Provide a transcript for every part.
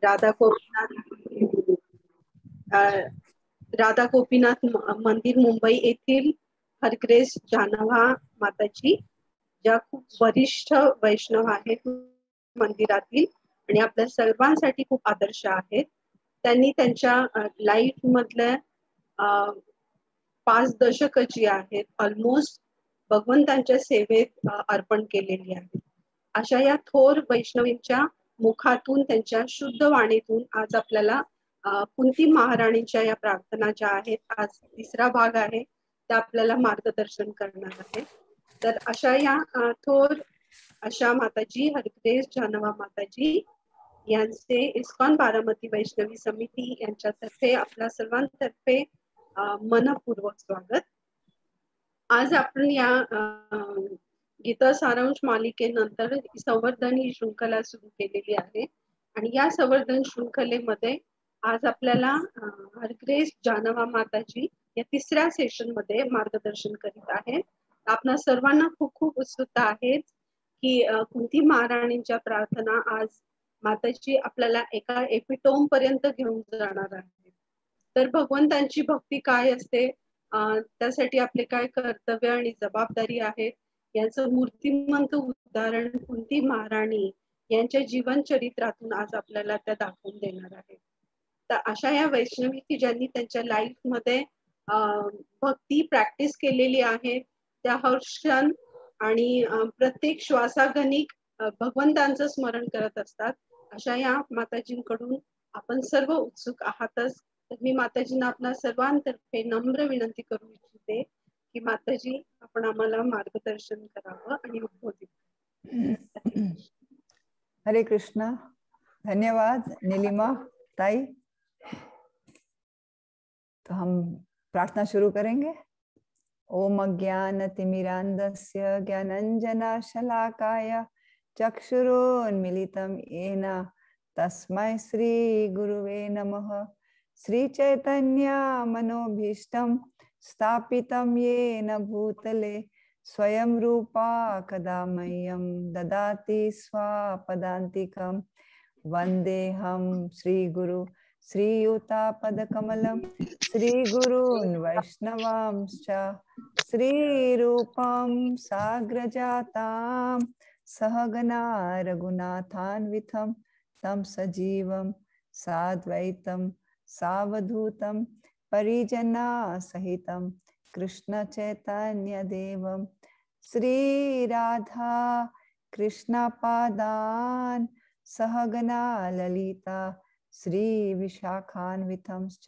राधा गोपीनाथ राधा गोपीनाथ मंदिर मुंबई येथील हरग्रेस जानवा माताजी, ज्या खूप वरिष्ठ वैष्णव आहेत मंदिरातील आणि आपल्या सर्वांसाठी खूप आदर्श आहेत. त्यांनी त्यांच्या लाईफ मधल्या 5 दशक जी आहेत ऑलमोस्ट भगवंतांच्या सेवेत अर्पण केलेली आहे. अशा या थोर वैष्णवींच्या मुखातून, त्यांच्या शुद्ध वाणीतून आज आपल्याला कुंती महाराणींच्या या प्रार्थना ज्या आहेत, आज तिसरा भाग आहे, त्या आपल्याला मार्गदर्शन करणार आहे. तर अशा या थोर अशा माताजी हरग्रेस जानवा माताजी यांचे इस्कॉन बारामती वैष्णवी समिती यांच्यातर्फे आपल्या सर्वांतर्फे मनपूर्वक स्वागत. आज आपण या गीता सारांश मालिकेनंतर संवर्धन ही शृंखला सुरू केलेली आहे आणि या संवर्धन शृंखलेमध्ये आज आपल्याला हरग्रेस जानवा माताजी या तिसऱ्या सेशन मध्ये मार्गदर्शन करीत आहेत. आपणा सर्वांना खूप खूप उत्सुकता आहे की कुंती महाराणींच्या प्रार्थना आज माताजी आपल्याला एका एपिटोम पर्यंत घेऊन जाणार आहे. तर भगवंतांची भक्ती काय असते, त्यासाठी आपले काय कर्तव्य आणि जबाबदारी आहेत, यांचं मूर्तिमंत उदाहरण कुंती महाराणी यांच्या जीवन चरित्रातून आज आपल्याला त्या दाखवून देणार आहे. तर अशा या वैष्णवी की ज्यांनी त्यांच्या लाईफ मध्ये भक्ती प्रॅक्टिस केलेली आहे, त्या हर्षण आणि प्रत्येक श्वासागणिक भगवंतांचं स्मरण करत असतात. अशा या माताजींकडून आपण सर्व उत्सुक आहातच. तर मी माताजींना आपल्या सर्वांतर्फे नम्र विनंती करू इच्छिते की माताजी आपण आम्हाला मार्गदर्शन करावं आणि उद्बोधित. हरे कृष्णा. धन्यवाद नीलिमा ताई. तो हम प्रार्थना शुरू करेंगे. ओम अज्ञानतिमिरान्धस्य ज्ञानञ्जनशलाकाय चक्षुरुन्मीलितं येन तस्मै श्री गुरुवे नमः. श्री चैतन्य मनोभीष्टं स्थापितं येन भूतले स्वयं रूपा कदा मह्यं ददाति स्वपदान्तिकं. वन्देऽहं श्रीगुरु श्रीयुतापदकमलं श्रीगुरून् वैष्णवांश्च श्रीरूपं साग्रजातां सहगना रघुनाथान्वितं तं सजीवं साद्वैतं सावधूतं परिजनसहितं कृष्ण चैतन्य देवं श्रीराधा कृष्णपादान् सहगना ललिता श्री विशाखान्वितंश्च.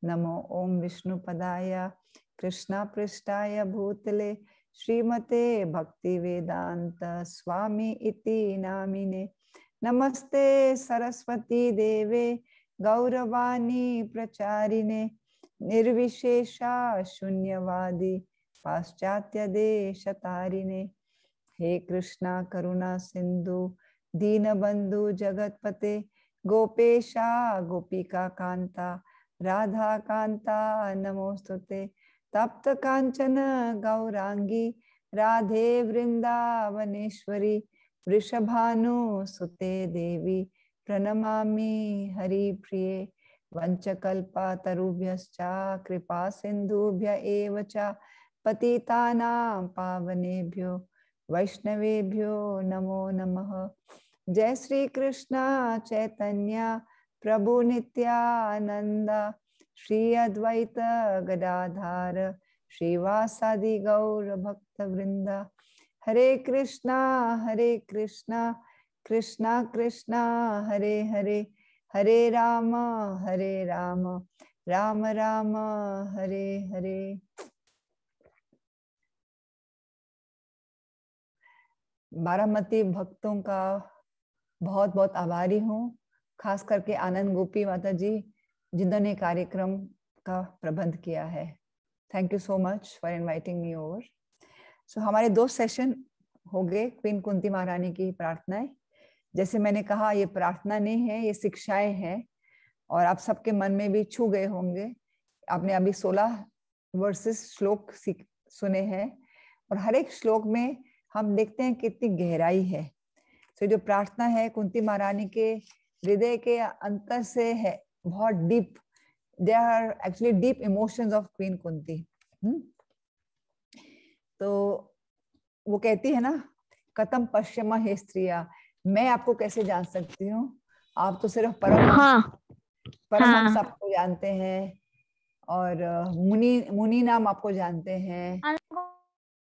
नमो ओम विष्णुपदाय कृष्णपृष्ठाय भूतले श्रीमते भक्तिवेदांत स्वामी इति नामिने. नमस्ते सरस्वती देवे गौरवाणी प्रचारिणे निर्विशेषा शून्यवादी पाश्चात्य देशतारिणे. हे कृष्णा करुणा सिंधु दीनबंधु जगतपते गोपेशा गोपिका कांता राधा कांता नमोस्तुते. तप्त कांचन गौरांगी राधे वृंदावनेश्वरी वृषभानुसुते देवी प्रणमामि हरिप्रिये. वंचकल्पतरुभ्यश्च कृपा सिन्धुभ्य एव च पतितानां पावनेभ्यो वैष्णवेभ्यो नमो नमः. जय श्री कृष्ण चैतन्य प्रभु नित्यानंद श्री अद्वैत गदाधार श्रीवासादि गौर भक्त वृंद. हरे कृष्णा कृष्णा कृष्णा हरे हरे हरे राम राम राम हरे हरे. बारामती भक्तों का बहुत बहुत आभारी हूँ, खास करके आनंद गोपी माता जी जिन्होंने कार्यक्रम का प्रबंध किया है. Thank you so much for inviting me over. So हमारे 2 सेशन हो गए क्वीन कुंती महारानी की प्रार्थनाएं. जैसे मैंने कहा, ये प्रार्थना नहीं है, ये शिक्षाएं हैं और आप सबके मन में भी छू गए होंगे. आपने अभी 16 वर्सेस श्लोक सुने हैं और हर एक श्लोक में हम देखते हैं कितनी गहराई है. तो जो प्रार्थना है कुंती महारानी के हृदय के अंतर से है, बहुत deep, they are actually deep emotions of queen Kunti. तो वो कहती है ना, कथम पश्चिमा हे स्त्रिया, मैं आपको कैसे जान सकती हूँ, आप तो सिर्फ परमहंस आपको जानते हैं और मुनि नाम आपको जानते हैं,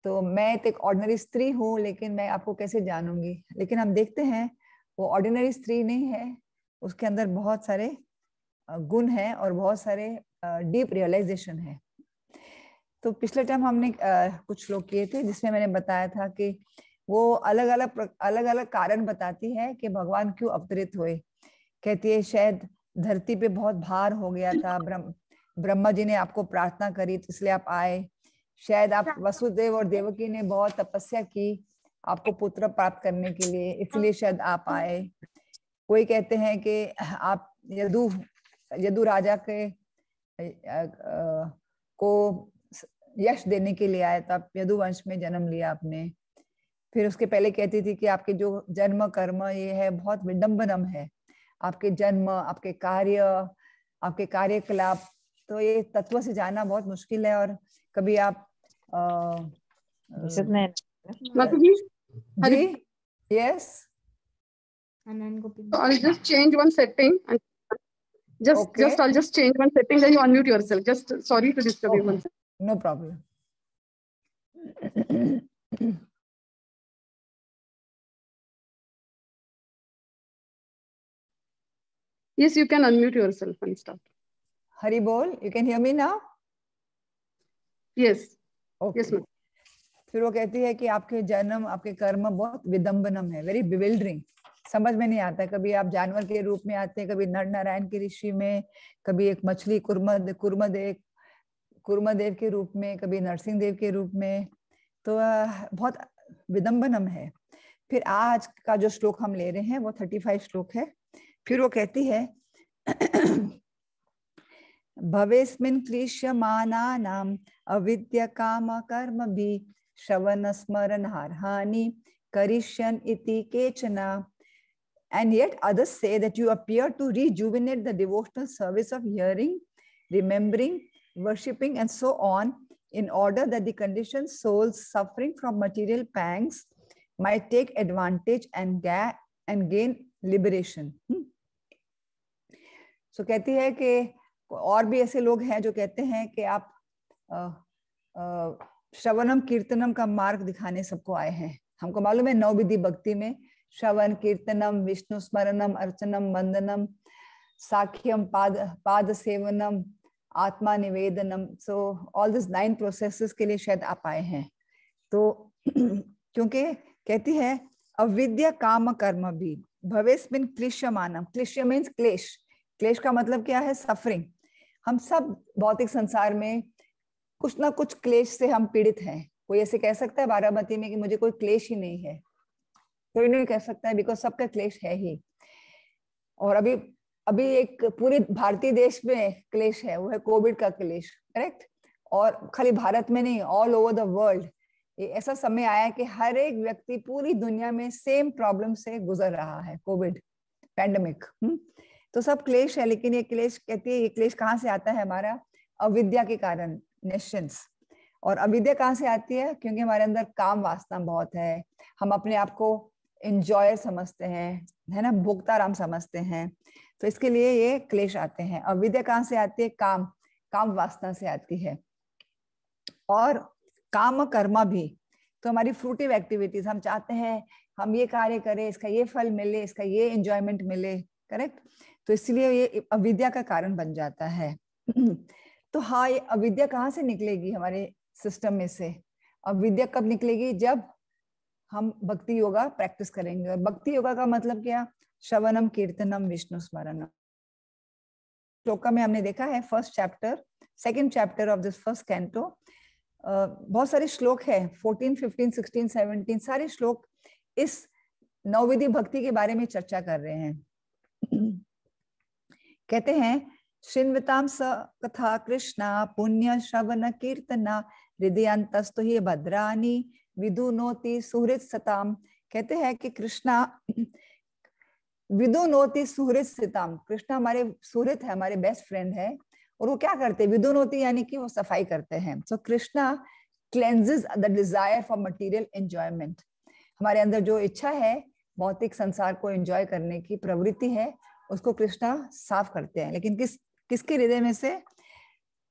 तो मैं तो एक ऑर्डिनरी स्त्री हूँ, लेकिन मैं आपको कैसे जानूंगी। लेकिन हम देखते हैं वो ऑर्डिनरी स्त्री नहीं है, उसके अंदर बहुत सारे गुण हैं और बहुत सारे डीप रियलाइजेशन है। तो पिछले टाइम हमने कुछ श्लोक किए थे जिसमें मैंने बताया था कि वो अलग अलग कारण बताती है कि भगवान क्यों अवतरित हुए। कहती है शायद धरती पे बहुत भार हो गया था, ब्रह्मा जी ने आपको प्रार्थना करी तो इसलिए आप आए। शायद आप वसुदेव और देवकी ने बहुत तपस्या की आपको पुत्र प्राप्त करने के लिए, इसलिए शायद आप आए। कोई कहते हैं कि आप यदु राजा के को यश देने के लिए आए, तो आप यदु वंश में जन्म लिया आपने। फिर उसके पहले कहती थी कि आपके जो जन्म कर्म ये है बहुत विडंबनम है, आपके जन्म, आपके कार्यकलाप, तो ये तत्व से जाना बहुत मुश्किल है। और कभी आप जी yes, I'll just change one setting and I'll just change one setting, then you unmute yourself. Just sorry to disturb you. No problem. Yes, you can unmute yourself and start. Hari Bol, you can hear me now? Yes. Okay. Yes, ma'am. फिर वो कहती है कि आपके जन्म, आपके कर्म बहुत विडंबनम है, वेरी बिविल्डरिंग, समझ में नहीं आता है। कभी आप जानवर के रूप में आते हैं, कभी नर नारायण के ऋषि में, कभी एक मछली कुर्मदेव के रूप में, कभी नरसिंह देव के रूप में, तो बहुत विडंबनम है। फिर आज का जो श्लोक हम ले रहे हैं वो 35 श्लोक है। फिर वो कहती है भवेस्मिन् क्लिश्यमानानाम् अविद्या काम कर्म भी श्रवण स्मरण हानि करिष्यन् इति केचना, and yet others say that you appear to rejuvenate the devotional service of hearing, remembering, worshipping and so on, in order that the conditioned souls suffering from material pangs might take advantage and gain liberation. So कहती है कि और भी ऐसे लोग हैं जो कहते हैं कि आप श्रवणम कीर्तनम का मार्ग दिखाने सबको आए हैं। हमको मालूम है 9 विधि भक्ति में श्रवण कीर्तनम, विष्णु स्मरणम, अर्चनम, वंदनम, साख्यम, पाद सेवनम, आत्मा निवेदनम, सो ऑल दिस 9 प्रोसेसेस के लिए शायद आप आए हैं। तो क्योंकि कहती है अविद्या काम कर्म भी भवेस्मिन् क्लिश्यमानम, क्लिश्य मीन्स क्लेश, क्लेश का मतलब क्या है, सफरिंग। हम सब भौतिक संसार में कुछ ना कुछ क्लेश से हम पीड़ित हैं। कोई ऐसे कह सकता है बारामती में कि मुझे कोई क्लेश ही नहीं है? कोई नहीं कह सकता है, बिकॉज सबका क्लेश है ही। और अभी एक पूरे भारतीय देश में क्लेश है, वो है कोविड का क्लेश, करेक्ट। और खाली भारत में नहीं, ऑल ओवर द वर्ल्ड ये ऐसा समय आया कि हर एक व्यक्ति पूरी दुनिया में सेम प्रॉब्लम से गुजर रहा है, कोविड पैंडेमिक। तो सब क्लेश है, लेकिन ये क्लेश कहती है, ये क्लेश कहाँ से आता है? हमारा अविद्या के कारण, नेशंस। और अविद्या कहाँ से आती है? क्योंकि हमारे अंदर काम वासना बहुत है, हम अपने आप को एंजॉयर समझते हैं, है ना, भोक्ताराम समझते हैं, तो इसके लिए ये क्लेश आते हैं। अविद्या कहाँ से आती है? काम वासना से आती है। और काम कर्मा भी, तो हमारी फ्रूटिव एक्टिविटीज, हम चाहते हैं हम ये कार्य करें, इसका ये फल मिले, इसका ये एंजॉयमेंट मिले, करेक्ट। तो इसलिए ये अविद्या का कारण बन जाता है। तो हाँ, ये अविद्या कहाँ से निकलेगी हमारे सिस्टम में से? अविद्या कब निकलेगी? जब हम भक्ति योगा प्रैक्टिस करेंगे। और भक्ति योगा का मतलब क्या? श्रवणम, कीर्तनम, विष्णु स्मरणम। श्लोका में हमने देखा है first chapter, second chapter of this first canto, बहुत सारे श्लोक है, 14, 15, 16, 17 सारे श्लोक इस नवविधि भक्ति के बारे में चर्चा कर रहे हैं। कहते हैं श्रृण्वतां स कथा कृष्णा पुण्य श्रवण कीर्तना हृदयन्तस्तु हि भद्राणि विदुनोति सुहृत् सताम। कहते हैं कि कृष्णा विदुनोति सुहृद स्थिताम, कृष्णा हमारे सुहृद है, हमारे बेस्ट फ्रेंड है, और वो क्या करते हैं, विदुनोति यानी कि वो सफाई करते हैं। So Krishna cleanses the desire for material enjoyment, हमारे अंदर जो इच्छा है भौतिक संसार को एंजॉय करने की प्रवृत्ति है, उसको कृष्णा साफ करते हैं। लेकिन किसके हृदय में से,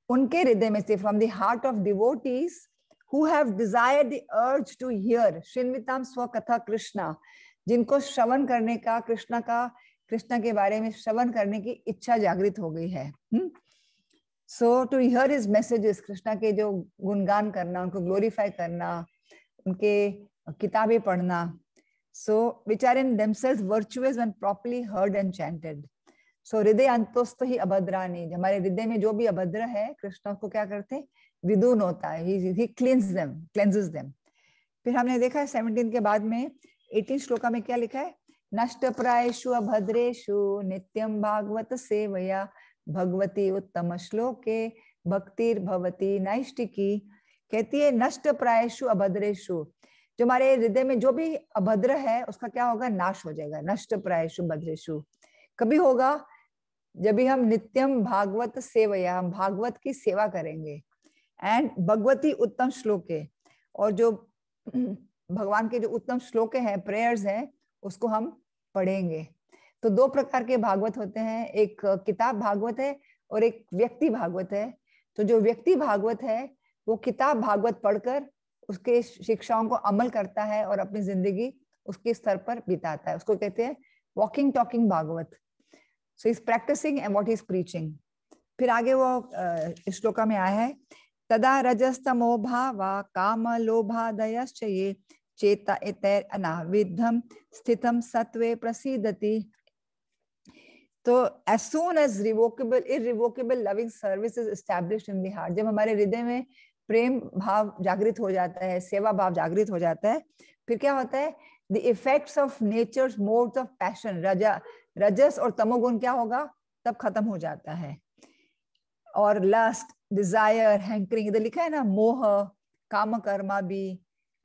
उनके हृदय में से, from the heart of devotees who have desired the urge to hear श्रृण्विताम स्वकथा कृष्णा, जिनको श्रवण करने का, कृष्णा के बारे में श्रवण करने की इच्छा जागृत हो गई है। So to hear his messages, Krishna के जो गुणगान करना, उनको ग्लोरीफाई करना, उनके किताबें पढ़ना। So which are in themselves virtuous when properly heard and chanted. So हृदय अंतोस्त ही अभद्रानी, हमारे हृदय में जो भी अभद्र है कृष्ण को क्या करते, विदुन होता है, he cleanses them। फिर हमने देखा है 17 के बाद में 18 श्लोका में क्या लिखा है, नष्ट प्रायेषु अभद्रेषु नित्यं भागवत सेवया भगवती उत्तम श्लोके भक्तिर्भवती नैष्टिकी। कहती है नष्ट प्रायेषु अभद्रेषु, जो हमारे हृदय में जो भी अभद्र है उसका क्या होगा, नाश हो जाएगा। नष्ट प्रायेषु भद्रेषु कभी होगा, जब भी हम नित्यम भागवत सेवया, हम भागवत की सेवा करेंगे, एंड भगवती उत्तम श्लोके, और जो भगवान के जो उत्तम श्लोक हैं, प्रेयर्स हैं, उसको हम पढ़ेंगे। तो दो प्रकार के भागवत होते हैं, एक किताब भागवत है और एक व्यक्ति भागवत है। तो जो व्यक्ति भागवत है वो किताब भागवत पढ़कर उसके शिक्षाओं को अमल करता है और अपनी जिंदगी उसके स्तर पर बिताता है, उसको कहते हैं walking talking Bhagavat. So is practising and what is preaching. फिर आगे वो इस श्लोका में आया है, तदा रजस्तमो भावा काम लोभादयश्च ये चेता इतर अनाविद्धम स्थितम सत्वे प्रसीदति। तो as soon as irrevocable loving service is established in the heart, जब हमारे हृदय में प्रेम भाव जागृत हो जाता है, सेवा भाव जागृत हो जाता है, फिर क्या होता है, the effects of nature's modes of passion, रजस और तमोगुण क्या होगा, तब खत्म हो जाता है। और लस्ट, डिजायर, हैंकरिंग, इधर लिखा है ना, मोह, काम कर्मा भी,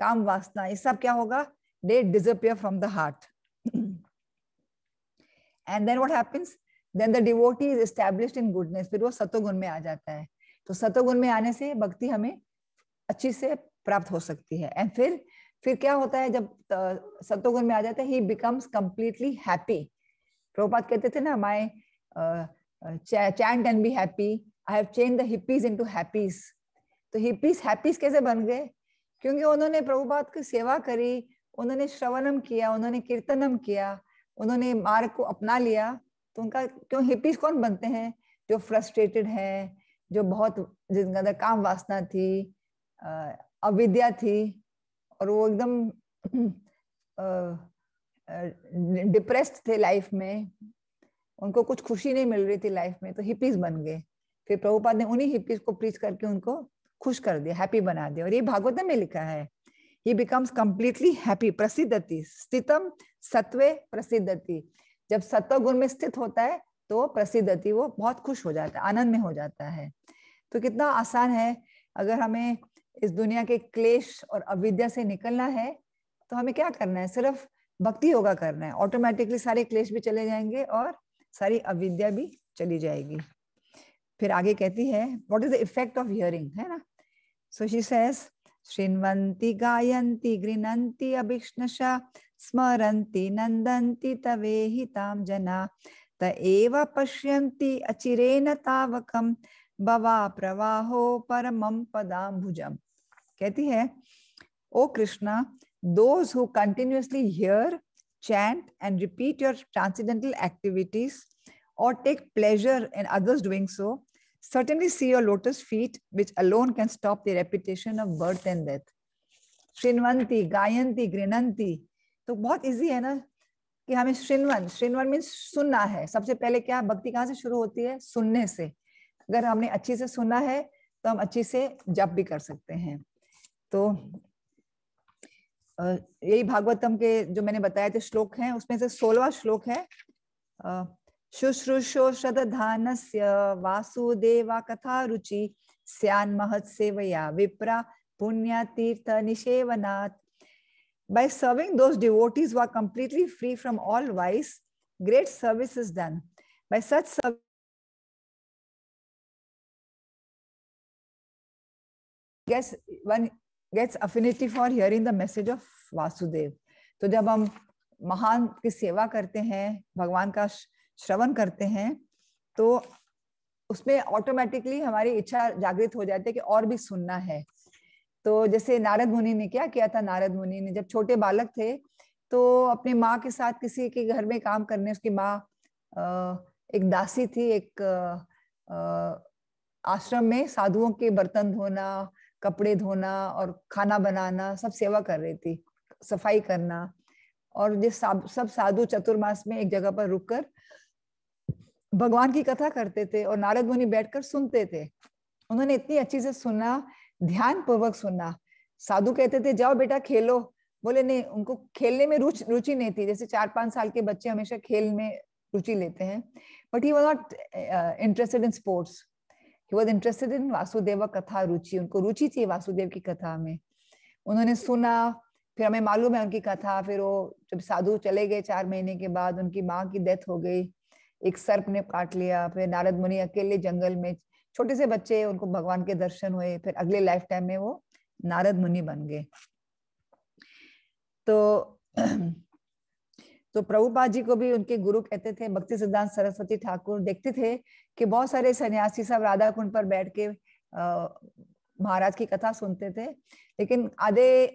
काम वासना, ये सब क्या होगा, they disappear from the heart। And then what happens? Then the devotee is established in goodness, फिर वो सतोगुण में आ जाता है। तो सतोगुण में आने से भक्ति हमें अच्छी से प्राप्त हो सकती है। एंड फिर क्या होता है, जब सतोगुण में आ जाता है, he becomes completely happy। Prabhupada कहते थे ना, my chant and be happy, I have changed the hippies into happies। तो hippies कैसे बन गए, क्योंकि उन्होंने प्रभुपाद की सेवा करी, उन्होंने श्रवणम किया, उन्होंने कीर्तनम किया, उन्होंने मार्ग को अपना लिया। तो उनका क्यों, हिप्पीज कौन बनते हैं, जो फ्रस्ट्रेटेड है, जो बहुत, जिनके अंदर काम वासना थी, अविद्या थी, और वो एकदम डिप्रेस्ड थे लाइफ में, उनको कुछ खुशी नहीं मिल रही थी लाइफ में, तो हिप्पीज बन गए। फिर प्रभुपाद ने उन्हीं हिप्पीज को प्रीच करके उनको खुश कर दिया, हैप्पी बना दिया। और ये भागवत में लिखा है, he becomes completely happy, प्रसिद्धति, स्थितम सत्वे प्रसिद्धति। जब सत्व गुण में स्थित होता है तो प्रसिद्धति, वो बहुत खुश हो जाता है, आनंद में हो जाता है। तो कितना आसान है, अगर हमें इस दुनिया के क्लेश और अविद्या से निकलना है तो हमें क्या करना है, सिर्फ भक्ति योगा करना है, ऑटोमेटिकली सारे क्लेश भी चले जाएंगे और सारी अविद्या भी चली जाएगी। फिर आगे कहती है, what is the effect of hearing, है ना। सो शी सेज, शृण्वन्ति गायन्ति गृह्णन्ति अभिष्णशा स्मरन्ति नन्दन्ति तवेहितां जना त एव पश्यन्ति अचिरेण तावकं भवा प्रवाहो परमं पदाम्बुजम्। कहती है, ओ Krishna, those who continuously hear, chant and repeat your transcendental activities or take pleasure in others doing so certainly see your lotus feet, which alone can stop the repetition of birth and death। शृण्वन्ति, गायन्ति, गृह्णन्ति, तो बहुत easy है ना कि हमें श्रृण्वन means सुनना है। सबसे पहले क्या, भक्ति कहाँ से शुरू होती है, सुनने से। अगर हमने अच्छी से सुनना है तो हम अच्छी से जप भी कर सकते हैं। तो यही भागवतम के जो मैंने बताए थे श्लोक हैं, उसमें से 16वां श्लोक है, शुश्रूषो श्रद्धानस्य वासुदेवा कथा रुचि स्यान् महत् सेवया विप्रा पुण्य तीर्थ निषेवनात्। By serving those devotees who are completely free from all vice, great service is done. By such service, guess one gets affinity for hearing the message of Vasudev. तो जब हम महान की सेवा करते हैं, भगवान का श्रवण करते हैं, तो उसमें ऑटोमेटिकली हमारी इच्छा जागृत हो जाती है कि और भी सुनना है। तो जैसे नारद मुनि ने क्या किया था, नारद मुनि ने जब छोटे बालक थे तो अपनी माँ के साथ किसी के घर में काम करने, उसकी माँ एक दासी थी, एक आश्रम में साधुओं के बर्तन धोना, कपड़े धोना और खाना बनाना, सब सेवा कर रही थी, सफाई करना। और जिस सब साधु चतुर्मास में एक जगह पर रुककर भगवान की कथा करते थे और नारद मुनि बैठकर सुनते थे। उन्होंने इतनी अच्छी से सुना, ध्यान पूर्वक सुना। साधु कहते थे जाओ बेटा खेलो, बोले नहीं, उनको खेलने में रुचि नहीं थी। जैसे 4-5 साल के बच्चे हमेशा खेल में रुचि लेते हैं, but he was not interested in sports, he was interested in Vasudev कथा रुचि। उनको रुचि थी वासुदेव की कथा में। उन्होंने सुना, फिर हमें मालूम है उनकी कथा। फिर वो जब साधु चले गए 4 महीने के बाद, उनकी माँ की डेथ हो गई, एक सर्प ने काट लिया। फिर नारद मुनि अकेले जंगल में, छोटे से बच्चे, उनको भगवान के दर्शन हुए। फिर अगले लाइफ टाइम में वो नारद मुनि बन गए। तो प्रभुपाद जी को भी उनके गुरु कहते थे, भक्ति सिद्धांत सरस्वती ठाकुर। देखते थे कि बहुत सारे सन्यासी सब राधा कुंड पर बैठ के महाराज की कथा सुनते थे, लेकिन आधे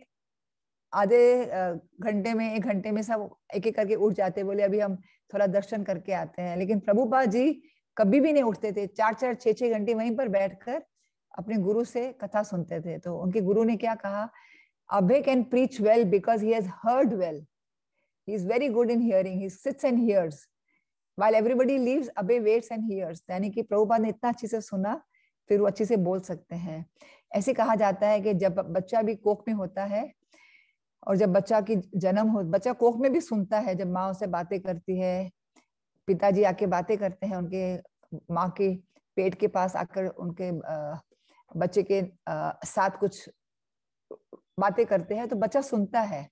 घंटे में, 1 घंटे में सब एक एक करके उठ जाते, बोले अभी हम थोड़ा दर्शन करके आते हैं। लेकिन प्रभुपाद जी कभी भी नहीं उठते थे, 4-4, 6-6 घंटे वहीं पर बैठकर अपने गुरु से कथा सुनते थे। तो उनके गुरु ने क्या कहा, Abhay can preach well because he has heard well, he is very good in hearing, he sits and hears while everybody leaves, Abhay waits and hears। यानी कि प्रभुपाद ने इतना अच्छे से सुना, फिर वो अच्छे से बोल सकते हैं। ऐसे कहा जाता है कि जब बच्चा भी कोख में होता है और जब बच्चा की जन्म हो, बच्चा कोख में भी सुनता है, जब माँ उससे बातें करती है, पिताजी आके बातें करते हैं, उनके माँ के पेट के पास आकर उनके बच्चे के साथ कुछ बातें करते हैं, तो बच्चा सुनता है।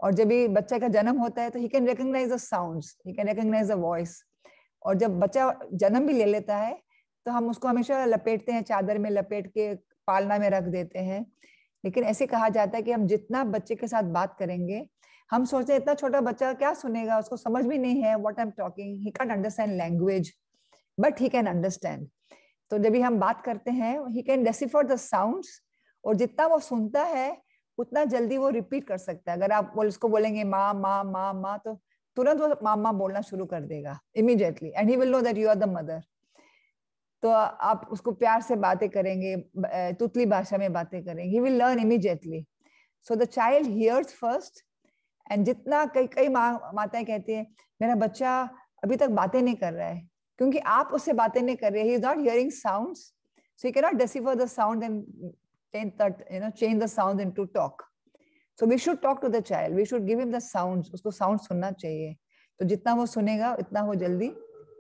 और जब भी बच्चे का जन्म होता है तो he can recognise the sounds, he can recognise the voice. और जब बच्चा जन्म भी ले लेता है तो हम उसको हमेशा लपेटते हैं, चादर में लपेट के पालना में रख देते हैं। लेकिन ऐसे कहा जाता है कि हम जितना बच्चे के साथ बात करेंगे, हम सोचते हैं इतना छोटा बच्चा क्या सुनेगा, उसको समझ भी नहीं है what I am talking, he can understand language but he can understand. तो जब भी हम बात करते हैं, he can decipher the sounds, और जितना वो सुनता है उतना जल्दी वो रिपीट कर सकता है। अगर आप उसको बोलेंगे माँ माँ माँ माँ, तो तुरंत वो मामा बोलना शुरू कर देगा immediately, and he will know that you are the mother. तो आप उसको प्यार से बातें करेंगे, तुतली भाषा में बातें करेंगे, he will learn immediately. So the child hears first, and जितना कई माताएं कहती है मेरा बच्चा अभी तक बातें नहीं कर रहा है, क्योंकि आप उससे बातें नहीं कर रहे, he is not hearing sounds, so you can not decipher the sound and change the sound into talk. So we should talk to the child, we should give him the sounds, उसको sound सुनना चाहिए। तो जितना वो सुनेगा उतना वो जल्दी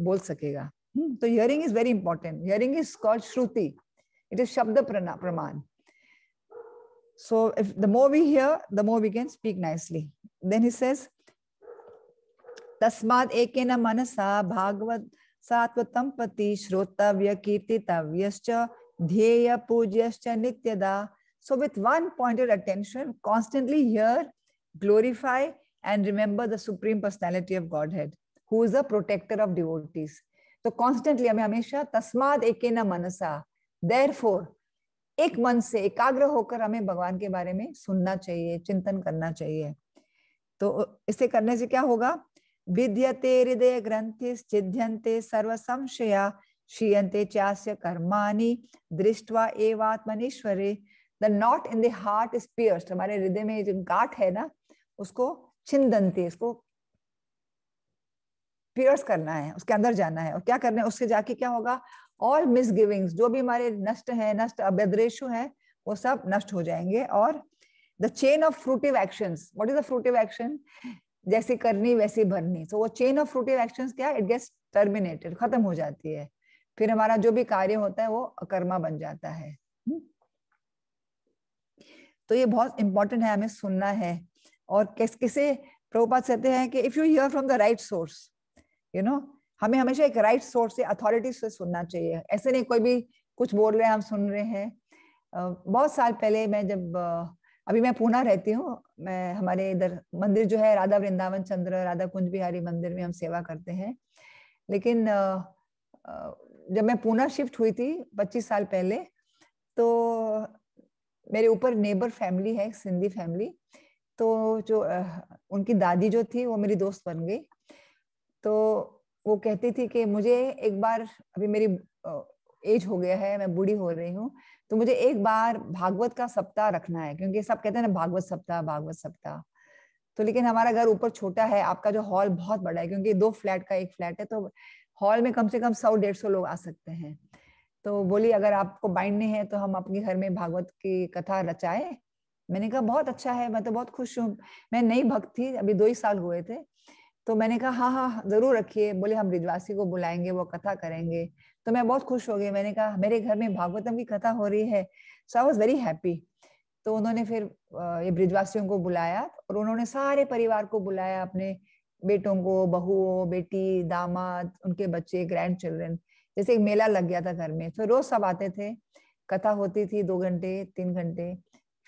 बोल सकेगा। तो hearing is very important. Hearing is called shruti, it is shabda praman. So if the more we hear, the more we can speak nicely. Then he says tasmad ekena manasa bhagavad satvatam pati shrotavya kirtitavyascha Dhyaya pugyascha nityada. So with one pointed attention, constantly hear, glorify, and remember the Supreme Personality of Godhead, who is the protector of devotees. So constantly हमें हमेशा तस्माद एकेन मनसा, therefore एक मन से एकाग्र होकर हमें भगवान के बारे में सुनना चाहिए, चिंतन करना चाहिए। तो इसे करने से क्या होगा, विद्यते हृदय ग्रंथि छिद्यन्ते सर्व संशया Shiyante chasya karmani drishtva evatmanishware. The knot in the heart is pierced. हमारे हृदय में जो गांठ है ना, उसको छिंदन्ते, उसको pierce करना है, उसके अंदर जाना है। और क्या करना है, उससे जाके क्या होगा, all misgivings, जो भी हमारे नष्ट है, नष्ट अभद्रेशु है, वो सब नष्ट हो जाएंगे। और the chain of fruitive actions, what is the fruitive action? जैसी करनी वैसी भरनी। So वो chain of fruitive actions क्या, it gets terminated, खत्म हो जाती है। फिर हमारा जो भी कार्य होता है वो अकर्मा बन जाता है। तो ये बहुत इंपॉर्टेंट है, हमें सुनना है। और किसे प्रभुपाद कहते हैं कि if you here from the right source, हमें हमेशा एक राइट सोर्स से, अथॉरिटी से सुनना चाहिए। ऐसे नहीं कोई भी कुछ बोल रहे हैं हम सुन रहे हैं। बहुत साल पहले मैं जब अभी मैं पूना रहती हूँ, मैं हमारे इधर मंदिर जो है राधा वृंदावन चंद्र राधा कुंज बिहारी मंदिर में हम सेवा करते हैं। लेकिन जब मैं पूना शिफ्ट हुई थी 25 साल पहले, तो मेरे ऊपर नेबर फैमिली है, सिंधी फैमिली। तो जो उनकी दादी जो थी वो मेरी दोस्त बन गई। तो वो कहती थी कि मुझे एक बार, अभी मेरी एज हो गया है, मैं बूढ़ी हो रही हूँ, तो मुझे एक बार भागवत का सप्ताह रखना है, क्योंकि सब कहते हैं ना भागवत सप्ताह भागवत सप्ताह। तो लेकिन हमारा घर ऊपर छोटा है, आपका जो हॉल बहुत बड़ा है, क्योंकि 2 फ्लैट का एक फ्लैट है, तो हॉल में कम से कम 100-150 लोग आ सकते हैं। तो बोली अगर आपको बाइंड नहीं है तो हम अपने घर में भागवत की कथा रचाए। मैंने कहा बहुत अच्छा है, मैं तो बहुत खुश हूँ। मैं नई भक्त थी, अभी 2 ही साल हुए थे। तो मैंने कहा हाँ हाँ जरूर रखिए। बोले हम ब्रिजवासी को बुलाएंगे, वो कथा करेंगे। तो मैं बहुत खुश हो गई, मैंने कहा मेरे घर में भागवतम की कथा हो रही है। सो आई वाज वेरी हैप्पी। तो उन्होंने फिर ये ब्रिजवासियों को बुलाया, और उन्होंने सारे परिवार को बुलाया, अपने बेटों को, बहुओं, बेटी, दामाद, उनके बच्चे, ग्रैंड चिल्ड्रन। जैसे एक मेला लग गया था घर में। तो रोज सब आते थे, कथा होती थी 2 घंटे 3 घंटे,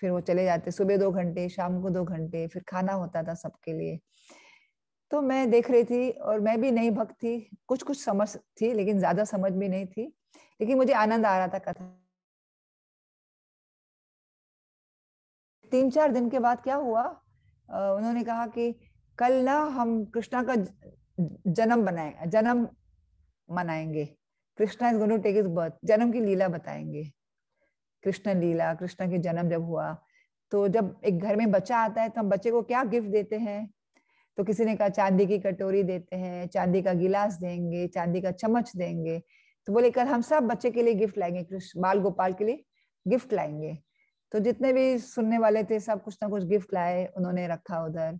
फिर वो चले जाते, सुबह 2 घंटे, शाम को 2 घंटे, फिर खाना होता था सबके लिए। तो मैं देख रही थी, और मैं भी नई भक्त थी, कुछ कुछ समझ थी लेकिन ज्यादा समझ भी नहीं थी, लेकिन मुझे आनंद आ रहा था कथा। 3-4 दिन के बाद क्या हुआ, उन्होंने कहा कि कल ना हम कृष्णा का जन्म मनाएंगे। Krishna is going to take his birth, जन्म की लीला बताएंगे, कृष्ण लीला, कृष्ण के जन्म जब हुआ। तो जब एक घर में बच्चा आता है तो हम बच्चे को क्या गिफ्ट देते हैं? तो किसी ने कहा चांदी की कटोरी देते हैं, चांदी का गिलास देंगे, चांदी का चम्मच देंगे। तो बोले कल हम सब बच्चे के लिए गिफ्ट लाएंगे, कृष्ण बाल गोपाल के लिए गिफ्ट लाएंगे। तो जितने भी सुनने वाले थे सब कुछ ना कुछ गिफ्ट लाए, उन्होंने रखा उधर।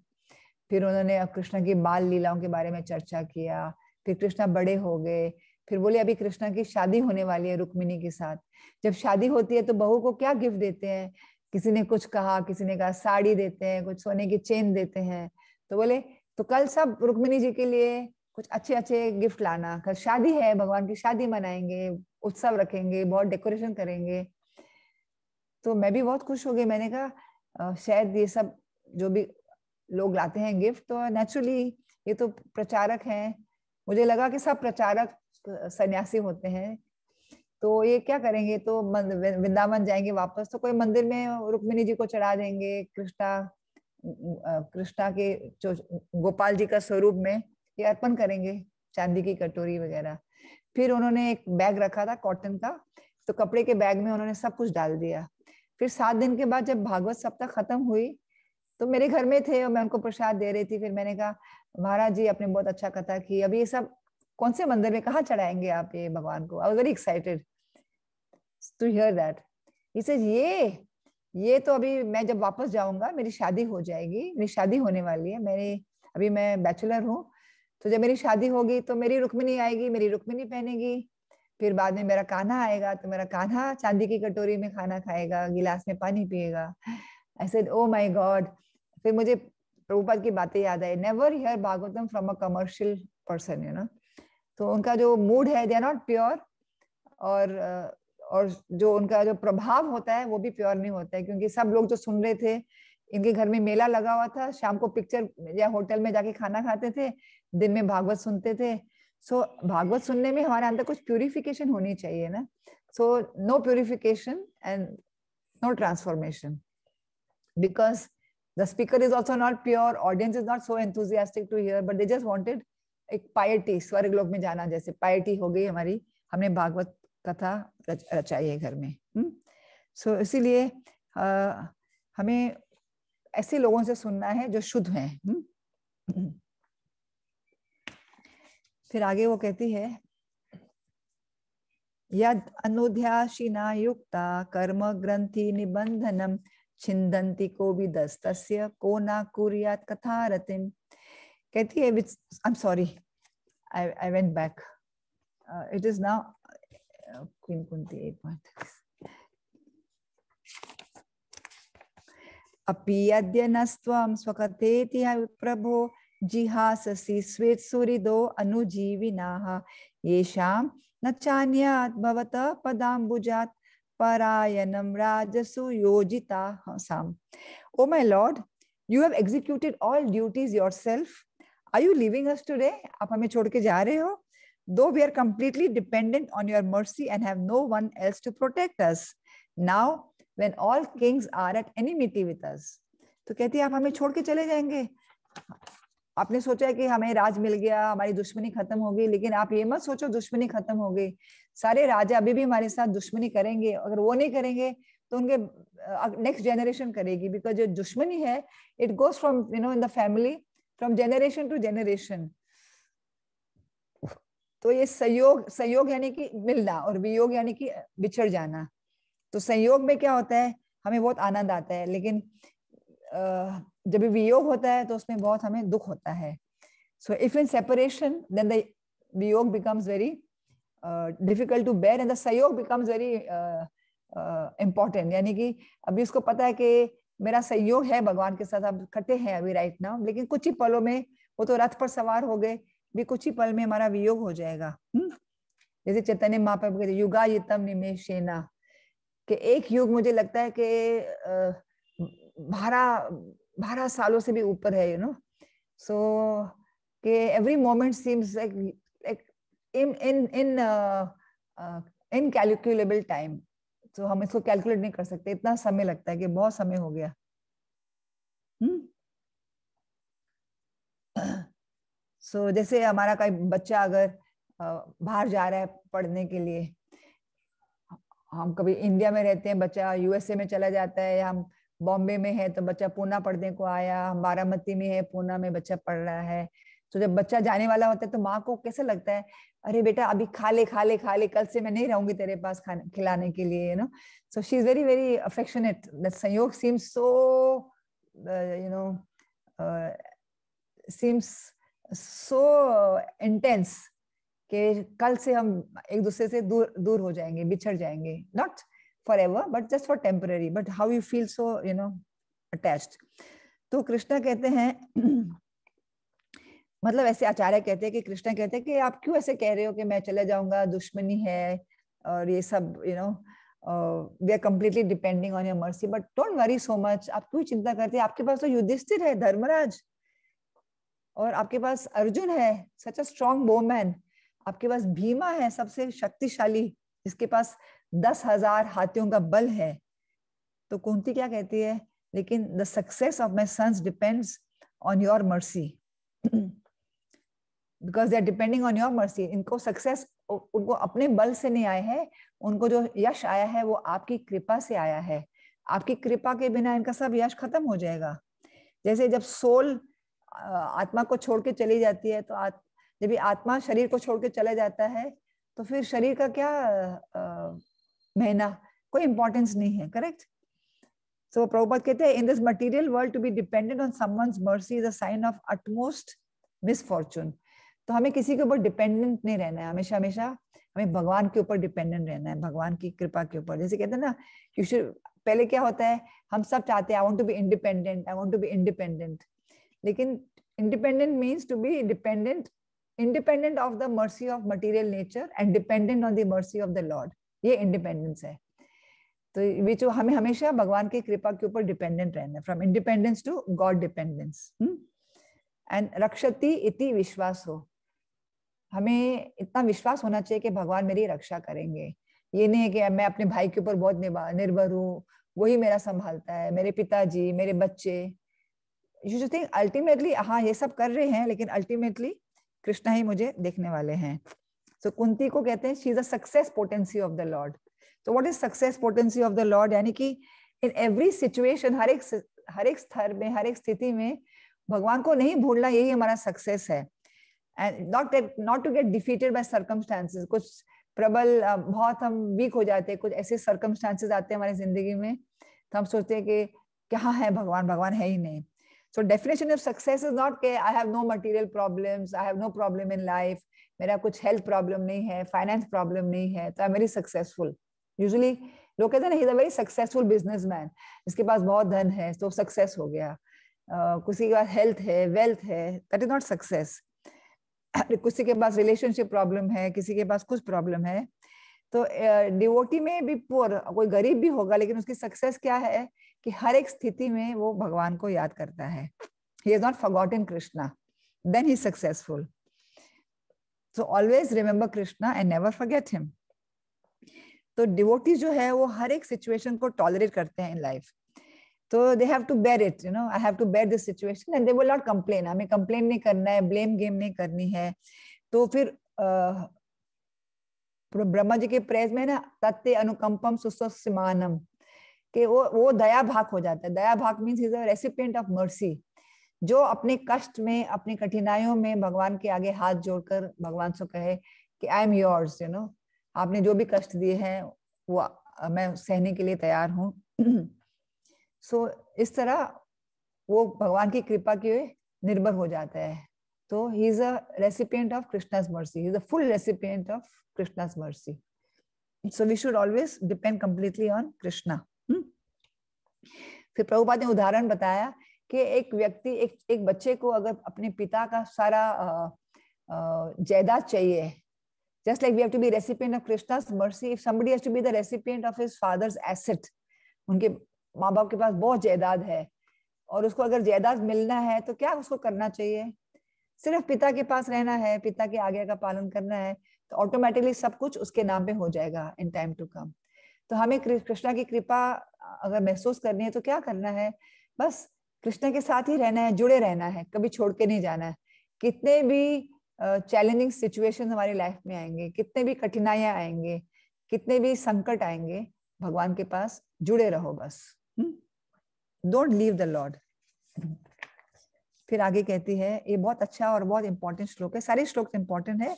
फिर उन्होंने कृष्ण की बाल लीलाओं के बारे में चर्चा किया। फिर कृष्णा बड़े हो गए। फिर बोले अभी कृष्णा की शादी होने वाली है रुक्मिणी के साथ। जब शादी होती है तो बहू को क्या गिफ्ट देते हैं? किसी ने कुछ कहा, किसी ने कहा साड़ी देते हैं, कुछ सोने की चेन देते हैं। तो बोले तो कल सब रुक्मिणी जी के लिए कुछ अच्छे अच्छे गिफ्ट लाना, कल शादी है, भगवान की शादी मनाएंगे, उत्सव रखेंगे, बहुत डेकोरेशन करेंगे। तो मैं भी बहुत खुश हो गई। मैंने कहा शायद ये सब जो भी लोग लाते हैं गिफ्ट, तो नेचुरली ये तो प्रचारक हैं। मुझे लगा कि सब प्रचारक सन्यासी होते हैं, तो ये क्या करेंगे? तो वृंदावन जाएंगे वापस, तो कोई मंदिर में रुक्मिणी जी को चढ़ा देंगे, कृष्णा के जो गोपाल जी का स्वरूप में ये अर्पण करेंगे, चांदी की कटोरी वगैरह। फिर उन्होंने एक बैग रखा था कॉटन का, तो कपड़े के बैग में उन्होंने सब कुछ डाल दिया। फिर 7 दिन के बाद जब भागवत सप्ताह खत्म हुई, तो मेरे घर में थे और मैं उनको प्रसाद दे रही थी। फिर मैंने कहा महाराज जी आपने बहुत अच्छा कथा की, अभी ये सब कौन से मंदिर में कहाँ चढ़ाएंगे आप ये भगवान को? I was very excited to hear that. He said ये तो अभी मैं जब वापस जाऊंगा मेरी शादी हो जाएगी, मेरी शादी होने वाली है, अभी मैं बैचलर हूँ, तो जब मेरी शादी होगी तो मेरी रुक्मिणी आएगी, मेरी रुक्मिणी पहनेगी। फिर बाद में मेरा कान्हा आएगा, तो मेरा कान्हा चांदी की कटोरी में खाना खाएगा, गिलास में पानी पिएगा। I said oh my god. फिर मुझे प्रभुपाद की बातें याद आई, never hear Bhagavatam from a commercial person, तो उनका जो मूड है दे आर नॉट प्योर, और जो उनका जो प्रभाव होता है वो भी प्योर नहीं होता है। क्योंकि सब लोग जो सुन रहे थे, इनके घर में मेला लगा हुआ था, शाम को पिक्चर या होटल में जाके खाना खाते थे, दिन में भागवत सुनते थे। सो भागवत सुनने में हमारे अंदर कुछ प्यूरिफिकेशन होनी चाहिए ना। So no purification and no transformation, because the speaker is also not pure, audience is not so enthusiastic to hear, but they just wanted एक पायटी, स्वर्ग लोक में जाना जैसे पायटी हो गई हमारी, हमने भागवत कथा रचाई है घर में। सो इसीलिए हमें ऐसे लोगों से सुनना है जो शुद्ध हैं। फिर आगे वो कहती है यद अनुध्याशिना युक्ता कर्म ग्रंथि निबंधनम छिंदन्ति को विदस्तस्य को ना कुर्यात कथा रतिम। कहती है I am sorry, I went back. It is now Queen Kunti 8.6. अपि यद्य नस्त्वं स्वकथेति प्रभो जिहाससि स्वेत सूरिदो अनुजीविनाः येषां न चान्यात् भवतः पदाम्बुजात् परायणं राजसु योजिताः साम्. O my Lord, you have executed all duties yourself. Are you leaving us today? आप हमें छोड़ के जा रहे हो? Though we are completely dependent on your mercy and have no one else to protect us. Now, when all kings are at enmity with us. तो कहती है आप हमें छोड़ के चले जाएंगे. आपने सोचा है कि हमें राज मिल गया, हमारी दुश्मनी खत्म हो गई, लेकिन आप ये मत सोचो दुश्मनी खत्म हो गई. सारे राजा अभी भी हमारे साथ दुश्मनी करेंगे. अगर वो नहीं करेंगे तो उनके नेक्स्ट जनरेशन करेगी. बिकॉज जो दुश्मनी है it goes from in the family from generation to generation. तो ये संयोग यानी कि मिलना और वियोग यानी कि बिछड़ जाना. तो संयोग में क्या होता है, हमें बहुत आनंद आता है, लेकिन जब वियोग होता है तो उसमें बहुत हमें दुख होता है. So if in separation then the viyoga becomes very difficult to bear and the samyoga becomes very important. यानी कि अभी उसको पता है कि मेरा संयोग है भगवान के साथ, हम इकट्ठे हैं अभी राइट नाउ, लेकिन कुछ ही पलों में वो तो रथ पर सवार हो गए, भी कुछ ही पल में हमारा वियोग हो जाएगा. जैसे चैतन्य महाप्रभु कहते युगा युतम निमेषेना, कि एक युग मुझे लगता है कि 12 सालों से भी ऊपर है, सो कि every moment seems like incalculable time. तो हम इसको कैलकुलेट नहीं कर सकते, इतना समय लगता है कि बहुत समय हो गया. सो जैसे हमारा कोई बच्चा अगर बाहर जा रहा है पढ़ने के लिए, हम कभी इंडिया में रहते हैं, बच्चा यूएसए में चला जाता है, या हम बॉम्बे में है तो बच्चा पूना पढ़ने को आया, हम बारामती में है, पूना में बच्चा पढ़ रहा है. तो जब बच्चा जाने वाला होता है तो माँ को कैसे लगता है, अरे बेटा अभी खा ले, कल से मैं नहीं रहूंगी तेरे पास खिलाने के लिए, so she is very very affectionate. That samyoga seems so seems so intense कि कल से हम एक दूसरे से दूर हो जाएंगे, बिछड़ जाएंगे. Not forever but just for temporary, but how you feel so attached. तो कृष्णा कहते हैं मतलब ऐसे आचार्य कहते हैं कि कृष्णा कहते हैं कि आप क्यों ऐसे कह रहे हो कि मैं चले जाऊंगा, दुश्मनी है और ये सब, we are completely depending on your mercy, but don't worry so much. आप क्यों चिंता करते हैं, आपके पास तो युधिष्ठिर है, धर्मराज, और आपके पास अर्जुन है, such a strong bowman. आपके पास भीमा है, सबसे शक्तिशाली, जिसके पास 10,000 हाथियों का बल है. तो कुंती क्या कहती है, लेकिन the success of my sons depends on your mercy, because they are depending on your mercy. इनको सक्सेस उनको अपने बल से नहीं आए हैं, उनको जो यश आया है वो आपकी कृपा से आया है. आपकी कृपा के बिना इनका सब यश खत्म हो जाएगा. जैसे जब सोल आत्मा को छोड़ के चली जाती है, तो जब आत्मा शरीर को छोड़ के चला जाता है तो फिर शरीर का क्या महीना, कोई इंपॉर्टेंस नहीं है. करेक्ट. सो प्रभुपाद कहते हैं in this material world to be dependent on someone's mercy is a sign of utmost misfortune. तो हमें किसी के ऊपर डिपेंडेंट नहीं रहना है, हमेशा हमेशा हमें भगवान के ऊपर डिपेंडेंट रहना है, भगवान की कृपा के ऊपर. जैसे कहते हैं ना, यू शुड, पहले क्या होता है, हम सब चाहते हैं I want to be independent, I want to be independent, लेकिन independent means to be dependent, independent of the mercy of material nature and dependent on the mercy of the Lord. ये इंडिपेंडेंस है. तो ये जो हमें हमेशा भगवान की कृपा के ऊपर डिपेंडेंट रहना है, from independence to God dependence. And रक्षति इति विश्वास हो, हमें इतना विश्वास होना चाहिए कि भगवान मेरी रक्षा करेंगे. ये नहीं है कि मैं अपने भाई के ऊपर बहुत निर्भर हूँ, वही मेरा संभालता है, मेरे पिताजी, मेरे बच्चे. यू शुड थिंक अल्टीमेटली हाँ ये सब कर रहे हैं, लेकिन अल्टीमेटली कृष्णा ही मुझे देखने वाले हैं. सो कुंती को कहते हैं she is the success potency of the lord. तो what is success potency of the lord, यानी कि इन एवरी सिचुएशन, हर एक स्तर में, हर एक स्थिति में भगवान को नहीं भूलना, यही हमारा सक्सेस है. And not to get defeated by circumstances. कुछ प्रबल बहुत हम वीक हो जाते हैं, कुछ ऐसे सर्कमस्टांसेस आते हैं हमारी जिंदगी में, तो हम सोचते हैं कि कहाँ है भगवान, भगवान है ही नहीं. So definition of success is not कि I have no material problems, I have no problem in life, मेरा कुछ health problem नहीं है, finance problem नहीं है, तो I'm very successful. Usually लोग कहते हैं ना, he's a very successful businessman, इसके पास बहुत धन है, तो success हो गया. किसी के पास हेल्थ है, वेल्थ है, दैट इज नॉट सक्सेस। किसी के पास रिलेशनशिप प्रॉब्लम है, किसी के पास कुछ प्रॉब्लम है। तो डिवोटी में भी पुअर, कोई गरीब भी होगा, लेकिन उसकी सक्सेस क्या है कि हर एक स्थिति में वो भगवान को याद करता है। He has not forgotten Krishna, then he is successful. So always remember Krishna and never forget him. तो डिवोटीज जो है वो हर एक सिचुएशन को टॉलरेट करते हैं इन लाइफ। तो they have to bear it, you know, I have to bear this situation and they will not complain. हमें कंप्लेन नहीं करना है, ब्लेम गेम नहीं करनी है। तो फिर ब्रह्मा जी के प्रेज में ना, तत्ते अनुकंपम सुसमानम, कि वो दया भाग हो जाता है। दया भाग means is a recipient of mercy, जो अपने कष्ट में, अपनी कठिनाइयों में भगवान के आगे हाथ जोड़कर भगवान से कहे कि I am yours, you know, आपने जो भी कष्ट दिए हैं वो मैं सहने के लिए तैयार हूँ। सो इस तरह वो भगवान की कृपा के निर्भर हो जाता है। तो he is a recipient of Krishna's mercy, he is a full recipient of Krishna's mercy. So we should always depend completely on Krishna. फिर प्रभुपाद ने उदाहरण बताया कि एक व्यक्ति, एक बच्चे को अगर अपने पिता का सारा जायदाद चाहिए, just like we have to be recipient of Krishna's mercy, if somebody has to be the recipient of his father's asset, उनके माँ बाप के पास बहुत जायदाद है और उसको अगर जायदाद मिलना है तो क्या उसको करना चाहिए? सिर्फ पिता के पास रहना है, पिता की आज्ञा का पालन करना है, तो ऑटोमेटिकली सब कुछ उसके नाम पे हो जाएगा इन टाइम टू कम। तो हमें कृष्णा की कृपा अगर महसूस करनी है तो क्या करना है? बस कृष्ण के साथ ही रहना है, जुड़े रहना है, कभी छोड़ के नहीं जाना है। कितने भी चैलेंजिंग सिचुएशन हमारी लाइफ में आएंगे, कितने भी कठिनाइयां आएंगे, कितने भी संकट आएंगे, भगवान के पास जुड़े रहो बस। Don't leave the Lord. फिर आगे कहती है, ये बहुत अच्छा और बहुत इंपॉर्टेंट श्लोक है, सारे श्लोक इंपॉर्टेंट है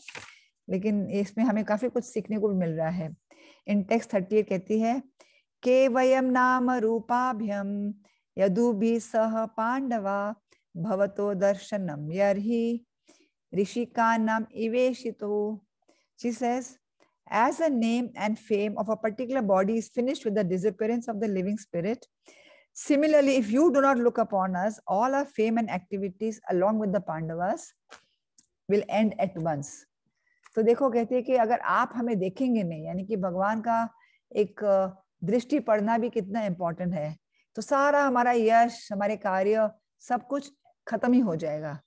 लेकिन इसमें हमें काफी कुछ सीखने को भी मिल रहा है। इन टेक्स्ट 38 कहती है, के वयम नाम रूपाभ्यम यदुभि सह पांडवा भवतो दर्शनम यर्हि ऋषिकानाम इवेशितो। She says, as a name and fame of a particular body is finished with the disappearance of the living spirit, similarly, if you do not look upon us, all our fame and activities along with the Pandavas will end at once. तो देखो, कहती है कि अगर आप हमें देखेंगे नहीं, यानी कि भगवान का एक दृष्टि पड़ना भी कितना इंपॉर्टेंट है, तो सारा हमारा यश, हमारे कार्य, सब कुछ खत्म ही हो जाएगा।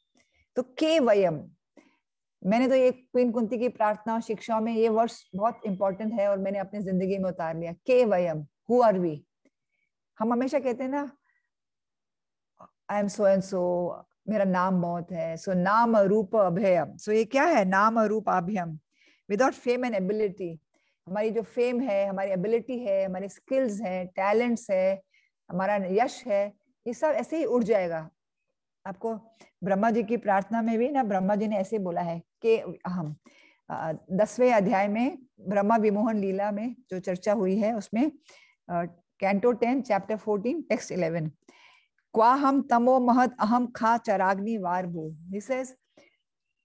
तो के वयम, मैंने तो ये क्वीन कुंती की प्रार्थना और शिक्षाओं में ये वर्ष बहुत इंपॉर्टेंट है और मैंने अपनी जिंदगी में उतार लिया। के वयम, हु आर वी? हम हमेशा कहते हैं ना, I am so and so, मेरा नाम बहुत है, सो नाम रूप अभयम। सो ये क्या है? नाम रूप अभयम, विदाउट फेम एंड एबिलिटी। हमारी जो फेम है, हमारी एबिलिटी है, हमारे स्किल्स हैं, टैलेंट्स है, हमारा यश है, ये सब ऐसे ही उड़ जाएगा। आपको ब्रह्मा जी की प्रार्थना में भी ना, ब्रह्मा जी ने ऐसे बोला है कि हम 10वें अध्याय में ब्रह्मा विमोहन लीला में जो चर्चा हुई है उसमें कैंटो 10 चैप्टर 14 टेक्स्ट 11, क्वाहम तमो महत अहम खा चराग्नि वारभू। दिस इज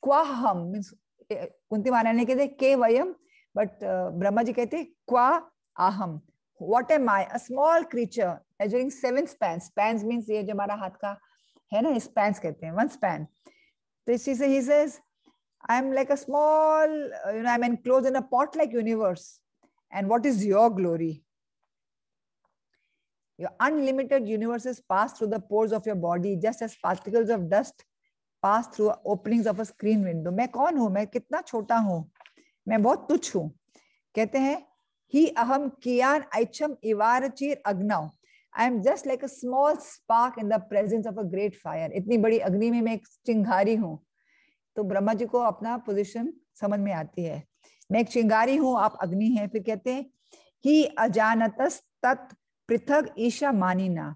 क्वाहम मींस, कुंती महारानी ने कहते के वयम, बट ब्रह्मा जी कहते क्वा आहम, what am I? A small creature measuring 7 spans. Spans means ये जो हमारा हाथ का है ना, स्पैन्स कहते हैं, 1 स्पैन। तो he says, I am like a small, I am enclosed in a pot-like universe. And what is your glory? Your unlimited universes pass through the pores of your body, just as particles of dust pass through openings of a screen window. मैं कौन हूँ? मैं कितना छोटा हूँ, मैं बहुत तुच्छ हूँ। कहते हैं, ही अहम कियान ऐच्छम इवारचीर अग्नौ, I am just like a small spark in the presence of a great fire. इतनी बड़ी अग्नि में मैं एक चिंगारी हूँ। तो ब्रह्मा जी को अपना पोजीशन समझ में आती है, मैं एक चिंगारी हूँ, आप अग्नि हैं। फिर कहते हैं, ही अजानतस तत् पृथक ईशा मानिना,